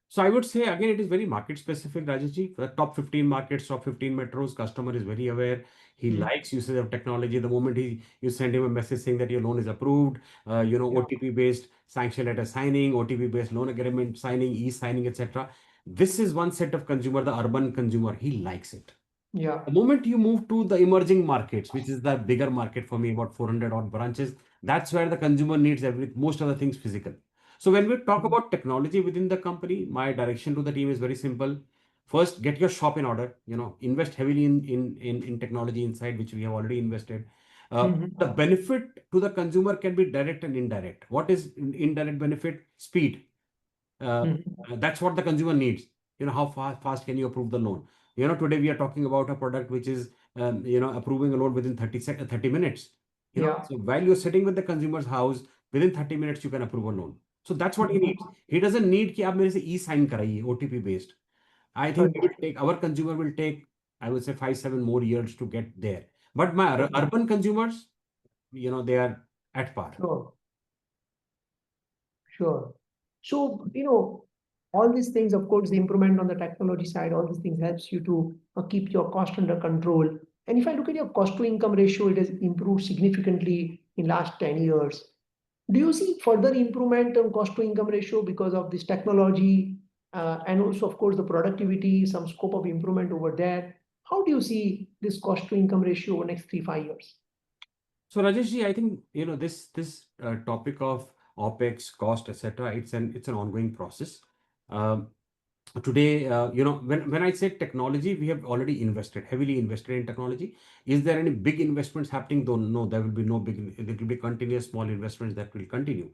So I would say again, it is very market specific, Rajesh. The top 15 markets, top 15 metros, customer is very aware. He likes usage of technology. The moment you send him a message saying that your loan is approved, Yeah. OTP based sanction letter signing, OTP based loan agreement signing, e-signing, etc. This is one set of consumer, the urban consumer. He likes it. Yeah. The moment you move to the emerging markets, which is the bigger market for me, about 400 odd branches, that's where the consumer needs most of the things physical. So when we talk about technology within the company, my direction to the team is very simple. First, get your shop in order. Invest heavily in technology inside, which we have already invested. The benefit to the consumer can be direct and indirect. What is indirect benefit? Speed. uh, that's what the consumer needs. How fast can you approve the loan? Today we are talking about a product which is approving a loan within 30 minutes. Yeah. So while you're sitting with the consumer's house, within 30 minutes you can approve a loan. So that's what he needs. He doesn't need कि आप मेरे से e-sign कराइए, OTP based. I think our consumer will take, I would say, 5-7 more years to get there. But my urban consumers, they are at par. Sure. Sure. So, all these things, of course, the improvement on the technology side, all these things helps you to keep your cost under control. And if I look at your cost to income ratio, it has improved significantly in last 10 years. Do you see further improvement on cost to income ratio because of this technology? And also, of course, the productivity, some scope of improvement over there. How do you see this cost to income ratio over next 3-5 years? So Rajeshji, I think this topic of OpEx, cost, etc. It's an ongoing process. Um, Today, when I say technology, we have already heavily invested in technology. Is there any big investments happening? Though no, there will be no big. There will be continuous small investments that will continue.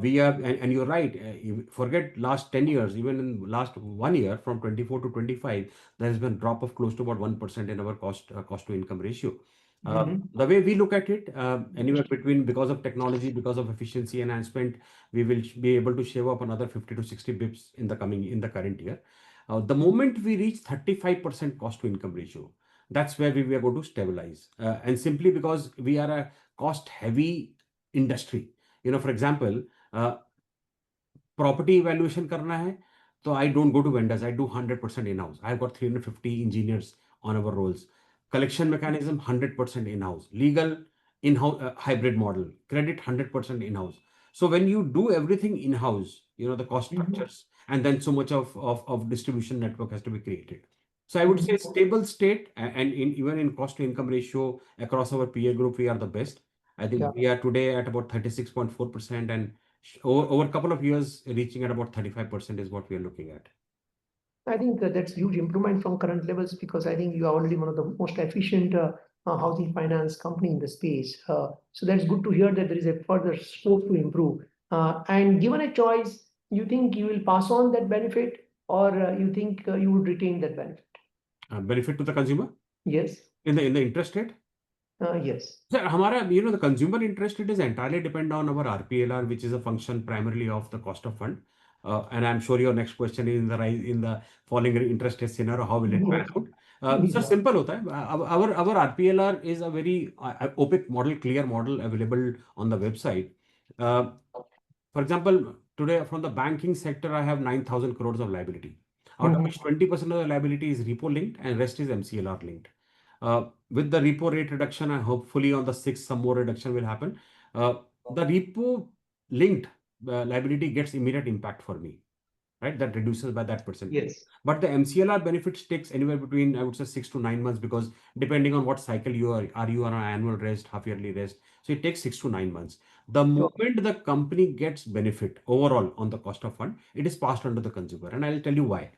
We are, and you're right. You forget last 10 years, even in last 1 year, from 24 to 25, there has been a drop of close to about 1% in our cost to income ratio. The way we look at it, anywhere between, because of technology, because of efficiency enhancement, we will be able to shave up another 50 to 60 bips in the current year. The moment we reach 35% cost to income ratio, that's where we are going to stabilize. And simply because we are a cost heavy industry. For example, property evaluation karna hai, so I don't go to vendors. I do 100% in-house. I've got 350 engineers on our rolls. Collection mechanism, 100% in-house. Legal, in-house, hybrid model. Credit, 100% in-house. So when you do everything in-house, the cost structures, and then so much of distribution network has to be created. So I would say stable state, and even in cost to income ratio across our peer group, we are the best. I think we are today at about 36.4%, and over a couple of years, reaching at about 35% is what we are looking at. I think that's huge improvement from current levels, because I think you are already one of the most efficient housing finance company in the space. So that's good to hear that there is a further scope to improve. And given a choice, you think you will pass on that benefit, or you think you would retain that benefit? Benefit to the consumer Yes. in the interest rate. Yes. Sir, the consumer interest rate is entirely depend on our RPLR, which is a function primarily of the cost of fund. And I'm sure your next question is in the falling interest rate scenario, how will it pan out? So simple hota hai. Our RPLR is a very opaque model, clear model available on the website. For example, today from the banking sector, I have 9,000 crores of liability. Out of which 20% of the liability is repo linked and rest is MCLR linked. With the repo rate reduction, and hopefully on the 6th, some more reduction will happen. The repo linked liability gets immediate impact for me, right? That reduces by that percentage. Yes. But the MCLR benefits takes anywhere between, I would say, 6 to 9 months, because depending on what cycle you are you on an annual rest, half yearly rest? So it takes 6 to 9 months. The moment the company gets benefit overall on the cost of fund, it is passed on to the consumer. And I'll tell you why.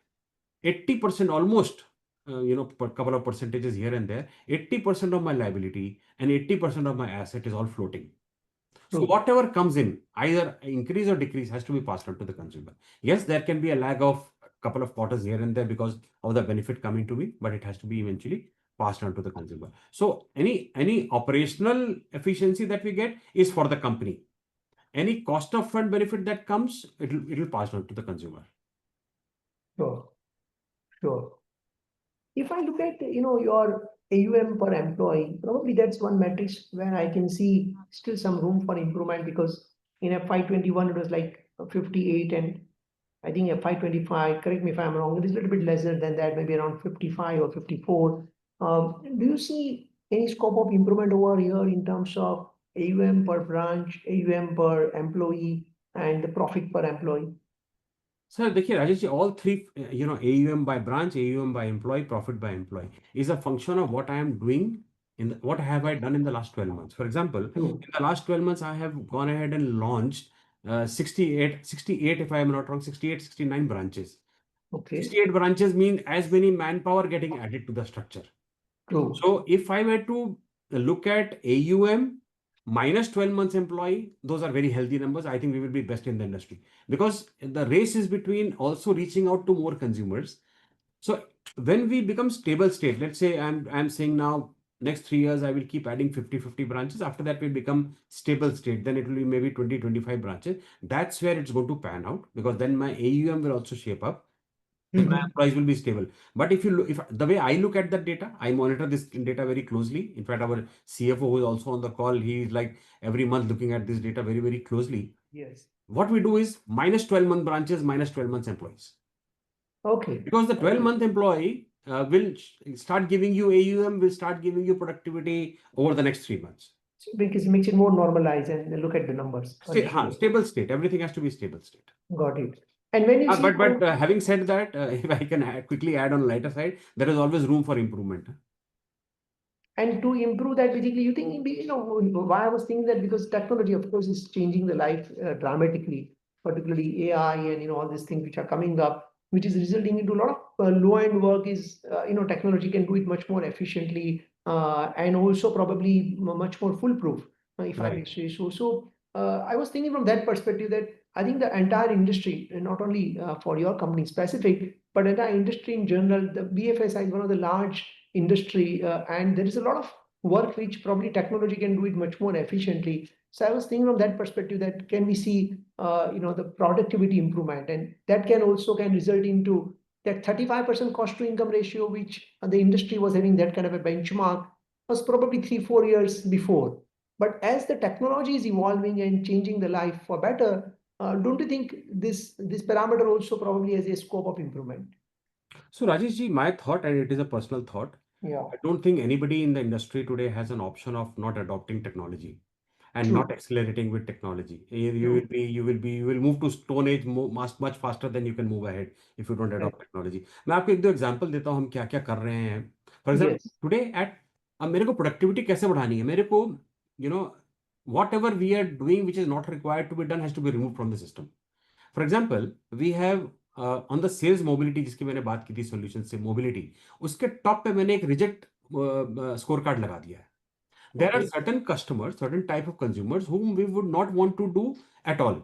80% almost, per couple of percentages here and there, 80% of my liability and 80% of my asset is all floating. So whatever comes in, either increase or decrease, has to be passed on to the consumer. Yes, there can be a lag of a couple of quarters here and there because of the benefit coming to me, but it has to be eventually passed on to the consumer. So any operational efficiency that we get is for the company. Any cost of fund benefit that comes, it'll pass on to the consumer. Sure. Sure. If I look at, your AUM per employee, probably that's one metric where I can see still some room for improvement, because in FY21 it was like 58, and I think FY25, correct me if I'm wrong, it is a little bit lesser than that, maybe around 55 or 54. Do you see any scope of improvement over here in terms of AUM per branch, AUM per employee, and the profit per employee? Sir, देखिए Rajesh ji, all three, AUM by branch, AUM by employee, profit by employee is a function of what I am doing what have I done in the last 12 months. For example, in the last 12 months, I have gone ahead and launched 68, if I am not wrong, 68, 69 branches. Okay. 68 branches mean as many manpower getting added to the structure. True. So if I were to look at AUM minus 12 months employee, those are very healthy numbers. I think we will be best in the industry, because the race is between also reaching out to more consumers. So when we become stable state, let's say I'm saying now next 3 years I will keep adding 50 branches. After that we become stable state, then it will be maybe 20-25 branches. That's where it's going to pan out, because then my AUM will also shape up. My price will be stable. But if the way I look at that data, I monitor this data very closely. In fact, our CFO, who is also on the call, he is like every month looking at this data very, very closely. Yes. What we do is minus 12-month branches, minus 12 months employees. Okay. Because the 12-month employee will start giving you AUM, will start giving you productivity over the next 3 months. Because it makes it more normalized and look at the numbers. Stable state. Everything has to be stable state. Got it. And when you see But having said that, if I can quickly add on the lighter side, there is always room for improvement. and to improve that, basically, you think, why I was thinking that, because technology, of course, is changing the life dramatically, particularly AI and all these things which are coming up, which is resulting into a lot of low end work. Is technology can do it much more efficiently, and also probably much more foolproof, if I may Right. say so. So I was thinking from that perspective that I think the entire industry, and not only for your company specific, but entire industry in general, the BFSI is one of the large industry, and there is a lot of work which probably technology can do it much more efficiently. So I was thinking from that perspective that can we see the productivity improvement, and that can result into that 35% cost to income ratio, which the industry was having, that kind of a benchmark was probably 3 4 years before. But as the technology is evolving and changing the life for better, don't you think this parameter also probably has a scope of improvement? So Rajesh ji, my thought, and it is a personal thought, Yeah, I don't think anybody in the industry today has an option of not adopting technology and true, not accelerating with technology. true. You will move to stone age much faster than you can move ahead if you don't Right. adopt technology. मैं आपको एक दो example देता हूँ हम क्या क्या कर रहे हैं. For example Yes. Today at, अब मेरे को प्रोडक्टिविटी कैसे बढ़ानी है, मेरे को you know whatever we are doing which is not required to be done has to be remove from the system. For example we have on the sales mobility जिसकी मैंने बात की थी सोल्यूशन से मोबिलिटी, उसके top पे मैंने एक रिजेक्ट स्कोर कार्ड लगा दिया है. There are Okay. certain customers, certain type of consumers whom we would not want to do at all.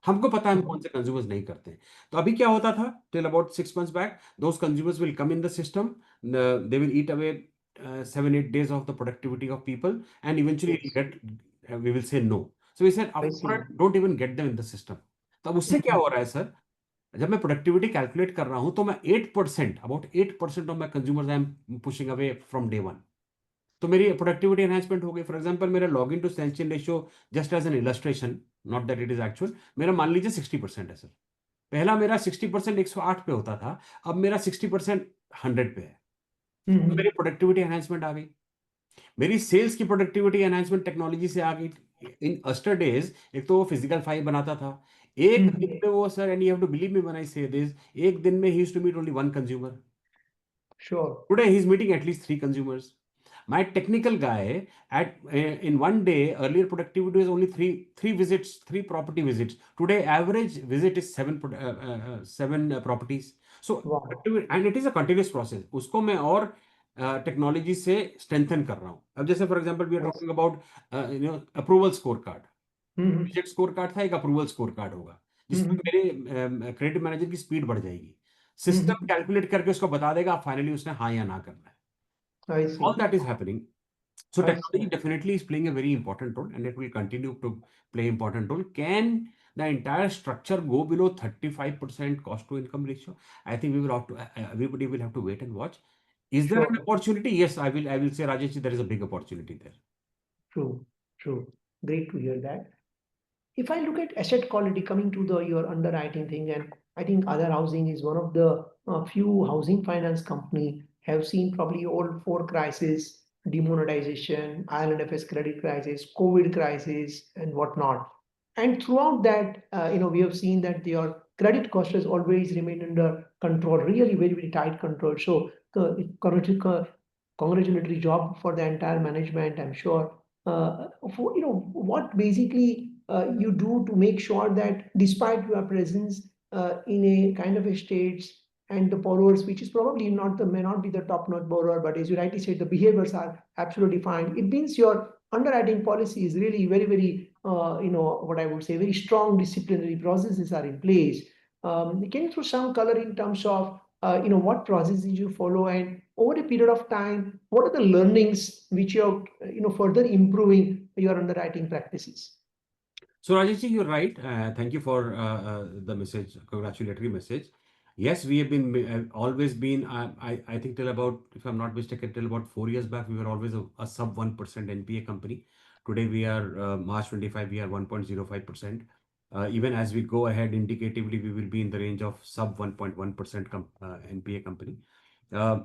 हमको पता है हम Mhm. कौन से consumers नहीं करते हैं. तो अभी क्या होता था till about 6 months back, those consumers will come in the system, they will eat away 7 8 days of the productivity of people, and eventually Yes, we will say no. So we said I upfront, see. don't even get them in the system. तो अब उससे क्या Mhm. हो रहा है sir, जब मैं productivity calculate कर रहा हूं तो मैं 8%, about 8% of my consumers I am pushing away from day one. तो मेरी प्रोडक्टिविटी एनहांसमेंट हो गई. फॉर एग्जांपल मेरा log in to sanction ratio, just as an illustration, not that it is actual, मेरा मान लीजिए 60% है सर. पहला मेरा 60% 108 पे होता था, अब मेरा 60% 100 पे है. तो मेरी Mhm. प्रोडक्टिविटी एनहांसमेंट आ गई. मेरी सेल्स की प्रोडक्टिविटी एनहांसमेंट टेक्नोलॉजी से आ गई. इन अस्टर डेज एक तो वो फिजिकल फाइल बनाता था, एक दिन Mhm. में वो sir, and you have to believe me when I say this, एक दिन में ही used to meet only one consumer. Sure. Today he's meeting at least three consumers. My technical guy at in one day, earlier productivity was only three visits, three property visits. Today average visit is seven properties. So Wow. and it is a continuous process. उसको मैं और technology से strengthen कर रहा हूँ. अब जैसे for example we are Nice. Talking about approval score card. Mhm. Reject score card था, एक अप्रूवल स्कोर कार्ड होगा जिसमें Mhm. मेरे क्रेडिट मैनेजर की स्पीड बढ़ जाएगी. System Mhm. कैलकुलेट करके उसको बता देगा फाइनली उसने हाँ या ना करना है. I All see. that is happening. So I see. technology definitely is playing a very important role, and it will continue to play important role. Can the entire structure go below 35% cost to income ratio? I think we will have to, everybody will have to wait and watch. Is there an Sure. opportunity? Yes, I will say, Rajesh, there is a big opportunity there. True. True. Great to hear that. If I look at asset quality, coming to the your underwriting thing, and I think other housing is one of the few housing finance company have seen probably all four crises: demonetization, IL&FS credit crisis, COVID crisis, and whatnot. And throughout that, we have seen that your credit cost has always remained under control, really very very tight control. So congratulatory job for the entire management, I'm sure. For what basically you do to make sure that despite your presence in a kind of a states, and the borrowers, which is probably not the may not be the top notch borrower, but as you rightly said, the behaviors are absolutely fine. It means your underwriting policy is really very very what I would say, very strong disciplinary processes are in place. Can you throw some color in terms of what processes you follow, and over a period of time, what are the learnings which you're further improving your underwriting practices? So Rajesh ji, you're right. Thank you for the message, congratulatory message. Yes, we have been always been. I think till about, if I'm not mistaken, till about 4 years back, we were always a sub 1% NPA company. Today we are March 25, we are 1.05%. Even as we go ahead, indicatively, we will be in the range of sub 1.1% NPA company. Uh,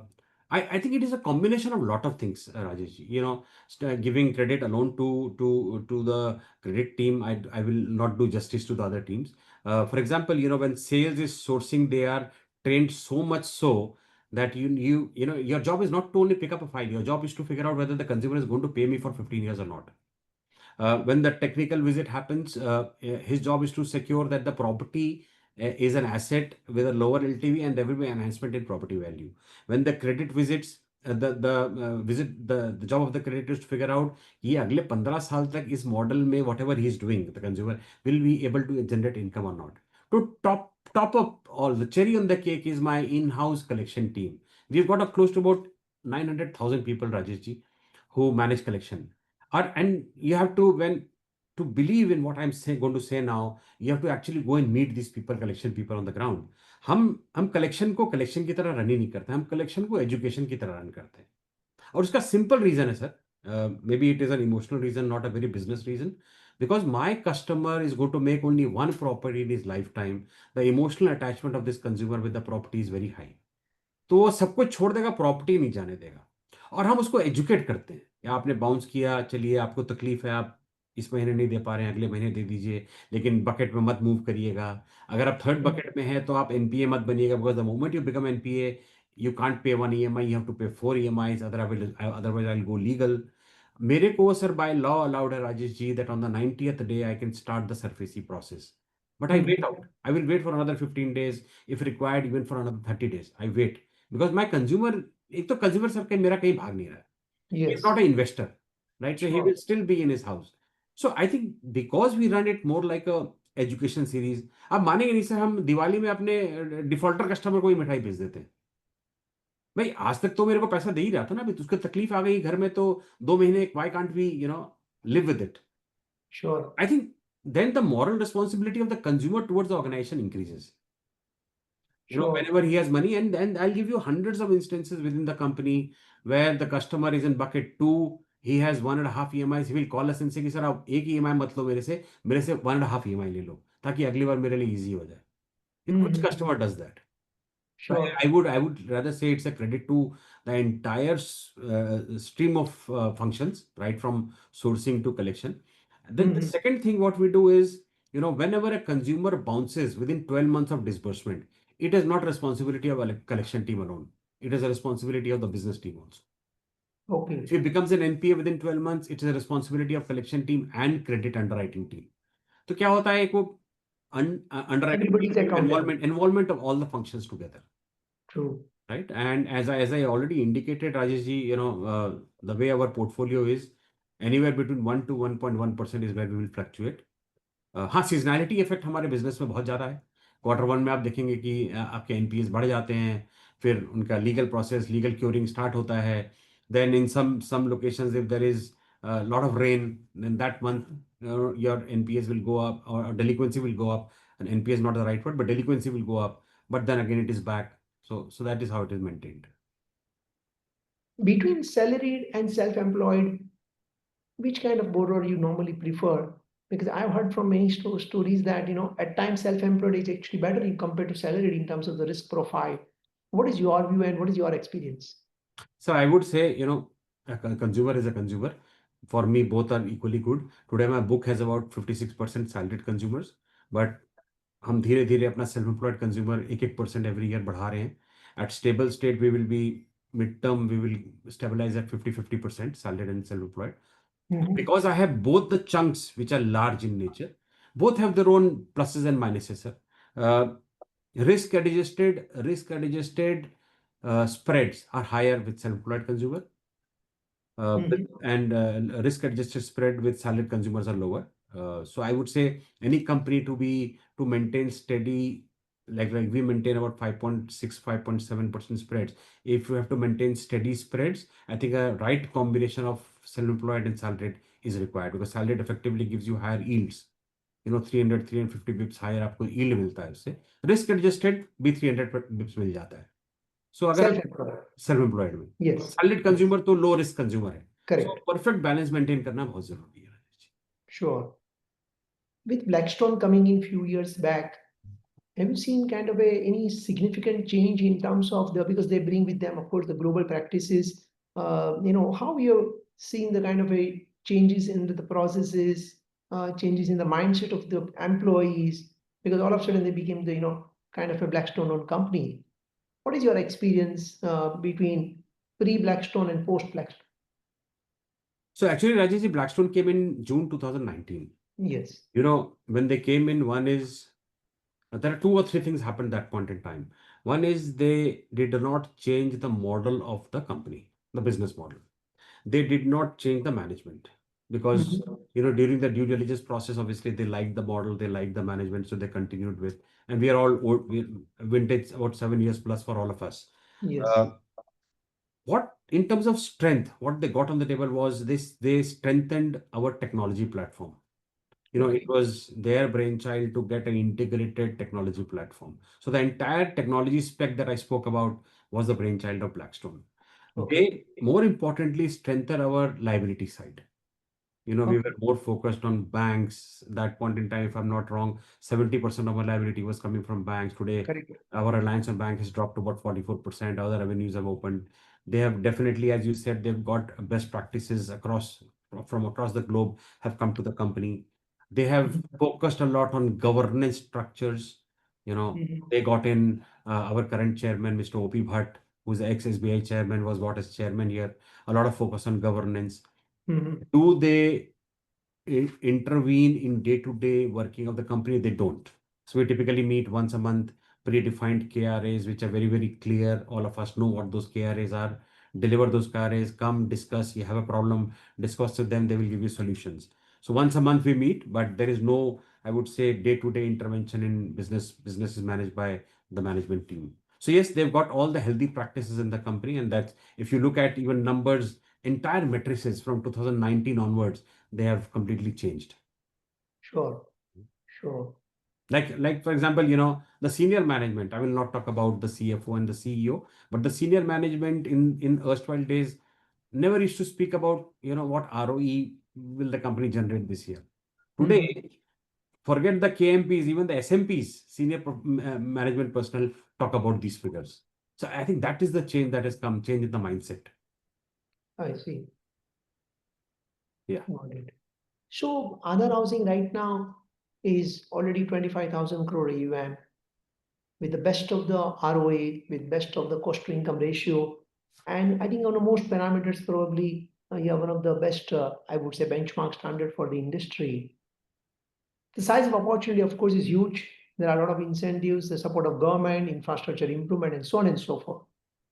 I think it is a combination of lot of things, Rajesh. Giving credit alone to the credit team, I will not do justice to the other teams. For example, when sales is sourcing, they are trained so much so that your job is not to only pick up a file. Your job is to figure out whether the consumer is going to pay me for 15 years or not. When the technical visit happens, his job is to secure that the property is an asset with a lower LTV and there will be enhancement in property value. When the credit visits, the job of the credit is to figure out ये अगले 15 साल तक इस model में whatever he is doing, the consumer will be able to generate income or not. To top up all, the cherry on the cake is my in-house collection team. We've got close to about 900,000 people, Rajesh ji, who manage collection. And you have to, when to believe in what going to say now, you have to actually go and meet these people, collection people on the ground. हम collection को collection की तरह run ही नहीं करते, हम collection को education की तरह रन करते हैं. और उसका सिंपल रीजन है sir, maybe it is an emotional reason, not a very business reason. Because my customer is going to make only one property in his lifetime, the emotional attachment of this consumer with the property is very high. तो वो सब कुछ छोड़ देगा, property नहीं जाने देगा. और हम उसको एजुकेट करते हैं, या आपने बाउंस किया, चलिए आपको तकलीफ है, आप इस महीने नहीं दे पा रहे हैं, अगले महीने दे दीजिए, लेकिन बकेट में मत मूव करिएगा. अगर आप थर्ड बकेट में है तो आप एनपीए मत बनिएगा, because the moment you become NPA you can't pay one EMI, you have to pay 4 EMIs, otherwise I will go legal. मेरे को सर बाय लॉ अलाउड है Rajesh ji that on the 90th day I can start the SARFAESI process. But I wait out. I will wait for another 15 days, if required, even for another 30 days. I wait. Because my consumer, एक तो consumer sir कहीं मेरा कहीं भाग नहीं रहा है. He is Yes. not an investor, right? So he will Sure. still be in his house. So I think because we run it more like a education series, आप मानेंगे नहीं सर, हम दिवाली में अपने डिफॉल्टर कस्टमर को ही मिठाई भेज देते हैं. भाई आज तक तो मेरे को पैसा दे ही रहा था ना, अभी तो उसको तकलीफ आ गई घर में, तो 2 महीने, why can't we live with it? Sure. I think then the moral responsibility of the consumer towards the organization increases. Sure. Whenever he has money, and I'll give you hundreds of instances within the company where the customer is in bucket 2, he has 1.5 EMIs, he will call us and say कि sir आप एक EMI मत लो मेरे से 1.5 EMI ले लो, ताकि अगली बार मेरे लिए easy हो जाए. Which customer does that? So Sure. I would rather say it's a credit to the entire stream of functions, right from sourcing to collection. Then the second thing what we do is, whenever a consumer bounces within 12 months of disbursement, it is not responsibility of a collection team alone. It is a responsibility of the business team also. Okay. If it becomes an NPA within 12 months, it is a responsibility of collection team and credit underwriting team. तो क्या होता है, एक वो underwriting Everybody's team accountable. involvement of all the functions together. True. Right. And as I already indicated, Rajesh ji, the way our portfolio is, anywhere between 1 to 1.1% is where we will fluctuate. हाँ, seasonality effect हमारे business में बहुत ज़्यादा है. Q1 में आप देखेंगे कि आपके एनपीएस बढ़ जाते हैं, फिर उनका legal process, legal curing start होता है. Then in some locations, if there is a lot of rain, then that month your NPS will go up, or delinquency will go up. And NPS is not the right word, but delinquency will go up. But then again, it is back. So that is how it is maintained. Between salaried and self-employed, which kind of borrower you normally prefer? Because I've heard from many stories that, at times self-employed is actually better in compared to salaried in terms of the risk profile. What is your view and what is your experience? So I would say, a consumer is a consumer. For me, both are equally good. Today, my book has about 56% salaried consumers, but हम धीरे धीरे अपना self employed consumer 1% every year बढ़ा रहे हैं. At stable state we will be mid term, we will stabilize at 50% salaried and self-employed. Because I have both the chunks which are large in nature, both have their own pluses and minuses, sir. Risk adjusted spreads are higher with self-employed consumer, and risk adjusted spread with salaried consumers are lower. So I would say any company to maintain steady, like we maintain about 5.6, 5.7% spreads. If you have to maintain steady spreads, I think a right combination of self-employed and salaried is required, because salaried effectively gives you higher yields. 300, 350 bips higher आपको yield मिलता है उससे. Risk adjusted भी 300 bips मिल जाता है. So अगर Self-employed. self-employed में, Yes. salaried consumer तो low risk consumer है. Correct. So perfect balance maintain करना बहुत जरूरी है. Sure. With Blackstone coming in few years back, have you seen kind of any significant change in terms of because they bring with them, of course, the global practices? How you're seeing the kind of changes in the processes, changes in the mindset of the employees, because all of a sudden they became the, kind of a Blackstone-owned company. What is your experience between pre-Blackstone and post-Blackstone? So actually, Rajesh, Blackstone came in June 2019. Yes. When they came in, one is there are two or three things happened that point in time. One is they did not change the model of the company, the business model. They did not change the management because Mhm. during the due diligence process, obviously they liked the model, they liked the management, so they continued with. And we are all old, vintage about 7 years plus for all of us. Yes. Uh, what in terms of strength, what they got on the table was this: they strengthened our technology platform. It Okay. was their brainchild to get an integrated technology platform. So the entire technology spec that I spoke about was the brainchild of Blackstone. Okay. They, more importantly, strengthened our liability side. We were Okay. more focused on banks. That point in time, if I'm not wrong, 70% of our liability was coming from banks. Today, Correct. our reliance on bank has dropped to about 44%. Other revenues have opened. They have definitely, as you said, they've got best practices from across the globe have come to the company. They have Mhm. focused a lot on governance structures. Mhm. They got in our current chairman, Mr. OP Bhatt, who's the ex-SBI chairman, was brought as chairman here. A lot of focus on governance. Mhm. Do they intervene in day-to-day working of the company? They don't. So we typically meet once a month, predefined KRAs, which are very, very clear. All of us know what those KRAs are. Deliver those KRAs, come discuss. You have a problem, discuss with them, they will give you solutions. So once a month we meet, but there is no, I would say, day-to-day intervention in business. Business is managed by the management team. So yes, they've got all the healthy practices in the company, and that's, if you look at even numbers, entire matrices from 2019 onwards, they have completely changed. Sure. Sure. Like for example, the senior management. I will not talk about the CFO and the CEO, but the senior management in erstwhile days never used to speak about what ROE will the company generate this year. Mhm. Today, forget the KMPs, even the SMPs, management personnel talk about these figures. So I think that is the change that has come, change in the mindset. I see. Yeah. Got it. So other housing right now is already 25,000 crore AUM with the best of the ROA, with best of the cost to income ratio. And I think on the most parameters, probably you have one of the best, I would say, benchmark standard for the industry. The size of opportunity, of course, is huge. There are a lot of incentives, the support of government, infrastructure improvement, and so on and so forth.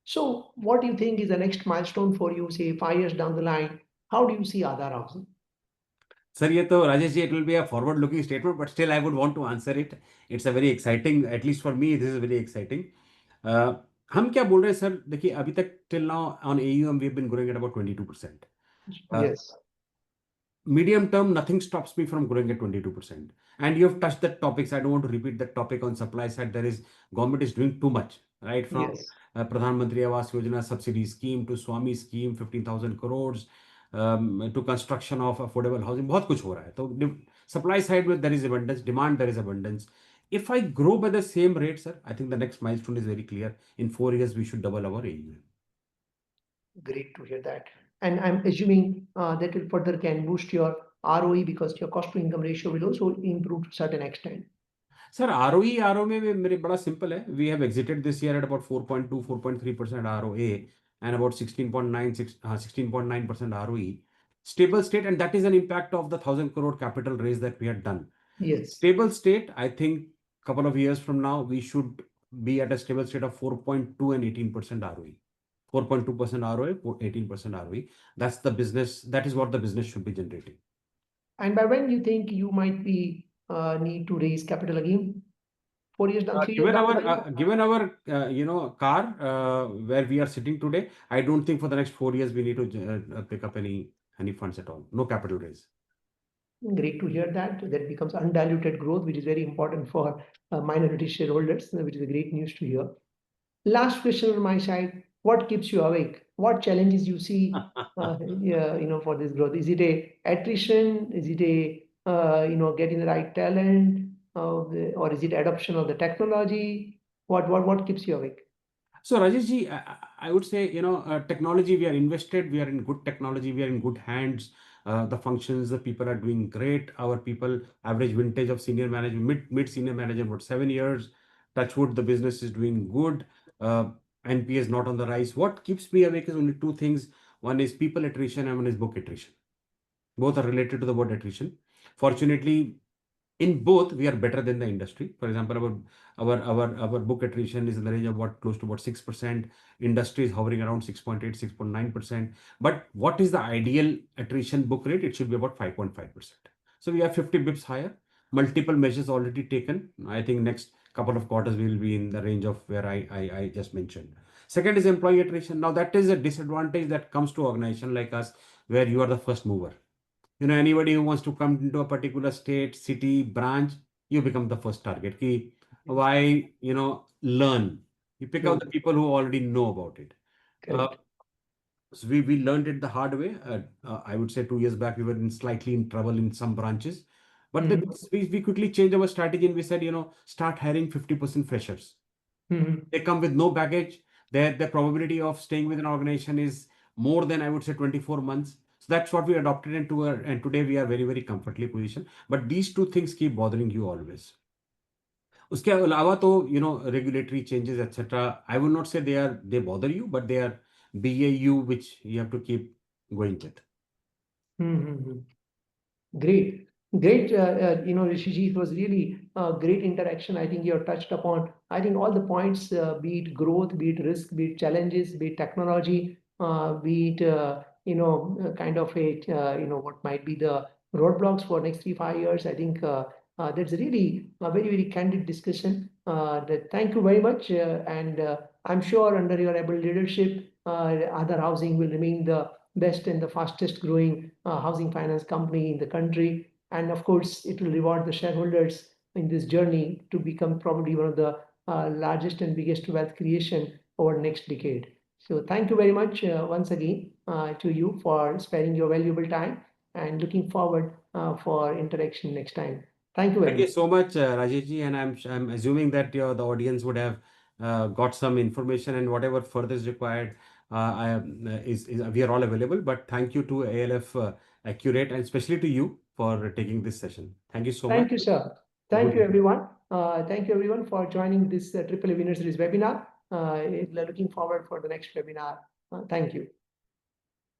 So, what do you think is the next milestone for you, say 5 years down the line? How do you see Aadhar housing? Sir, ये तो Rajesh ji, it will be a forward-looking statement, but still I would want to answer it. It's a very exciting, at least for me, this is very exciting. हम क्या बोल रहे हैं sir? देखिए, अभी तक till now on AUM we have been growing at about 22%. Uh, Yes, Medium term, nothing stops me from growing at 22%. And you have touched the topics. I don't want to repeat that topic. On supply side, government is doing too much, right? From yes. Pradhan Mantri Awas Yojana subsidy scheme to Swami scheme, 15,000 crores, to construction of affordable housing. बहुत कुछ हो रहा है. तो supply side में there is abundance, demand there is abundance. If I grow by the same rate, sir, I think the next milestone is very clear. In 4 years, we should double our AUM. Great to hear that. And I'm assuming that will further can boost your ROE because your cost to income ratio will also improve to a certain extent. Sir, ROE में मेरे बड़ा simple है. We have exited this year at about 4.2, 4.3% ROA and about 16.9% ROE. Stable state, and that is an impact of the 1,000 crore capital raise that we had done. Yes. Stable state, I think couple of years from now, we should be at a stable state of 4.2 and 18% ROE. 4.2% ROA, 18% ROE. That's the business. That is what the business should be generating. And by when you think you might be need to raise capital again? 4 years down, 3 years Given down the our line? car where we are sitting today, I don't think for the next 4 years we need to pick up any funds at all. No capital raise. Great to hear that. That becomes undiluted growth, which is very important for minority shareholders, which is a great news to hear. Last question on my side. What keeps you awake? What challenges you see, yeah, for this growth? Is it a attrition? Is it a, getting the right talent? or is it adoption of the technology? What keeps you awake? So Rajesh ji, I would say, technology, we are invested, we are in good technology, we are in good hands. The functions, the people are doing great. Our people, average vintage of senior management, mid senior manager, about 7 years. Touchwood, the business is doing good. Uh, NPA is not on the rise. What keeps me awake is only two things. One is people attrition and one is book attrition. Both are related to the word attrition. Fortunately, in both we are better than the industry. For example, our book attrition is in the range of what, close to about 6%. Industry is hovering around 6.8, 6.9%. But what is the ideal attrition book rate? It should be about 5.5%. So we are 50 bips higher. Multiple measures already taken. I think next couple of quarters we will be in the range of where I just mentioned. Second is employee attrition. Now that is a disadvantage that comes to organization like us, where you are the first mover. Anybody who wants to come into a particular state, city, branch, you become the first target. Why, learn. You pick out True. the people who already know about it. Uh, Correct. so we learned it the hard way. I would say 2 years back, we were slightly in trouble in some branches. But then Mm-hmm. we quickly changed our strategy and we said, start hiring 50% freshers. Mm-hmm. They come with no baggage. The probability of staying with an organization is more than, I would say, 24 months. So that's what we adopted and today we are very, very comfortably positioned. But these two things keep bothering you always. उसके अलावा तो regulatory changes etc. I will not say they bother you, but they are BAU which you have to keep going with. Mm-hmm. Great, great. Rishi ji, it was really a great interaction. I think you have touched upon, I think all the points, be it growth, be it risk, be it challenges, be it technology, be it, kind of a, what might be the roadblocks for next 3, 5 years. I think that's really a very, very candid discussion. Thank you very much. And I'm sure under your able leadership, Aadhar Housing will remain the best and the fastest growing housing finance company in the country. And of course, it will reward the shareholders in this journey to become probably one of the largest and biggest wealth creation over next decade. So thank you very much once again to you for sparing your valuable time and looking forward for interaction next time. Thank you very Thank you much. so much, Rajesh ji, and I'm assuming that the audience would have got some information and whatever further is required. I am is we are all available. But thank you to ALF Accurate and especially to you for taking this session. Thank you so much. Thank you, sir. Good Thank you, evening. everyone. Thank you, everyone, for joining this AAA Winner Series webinar. Looking forward for the next webinar. Thank you.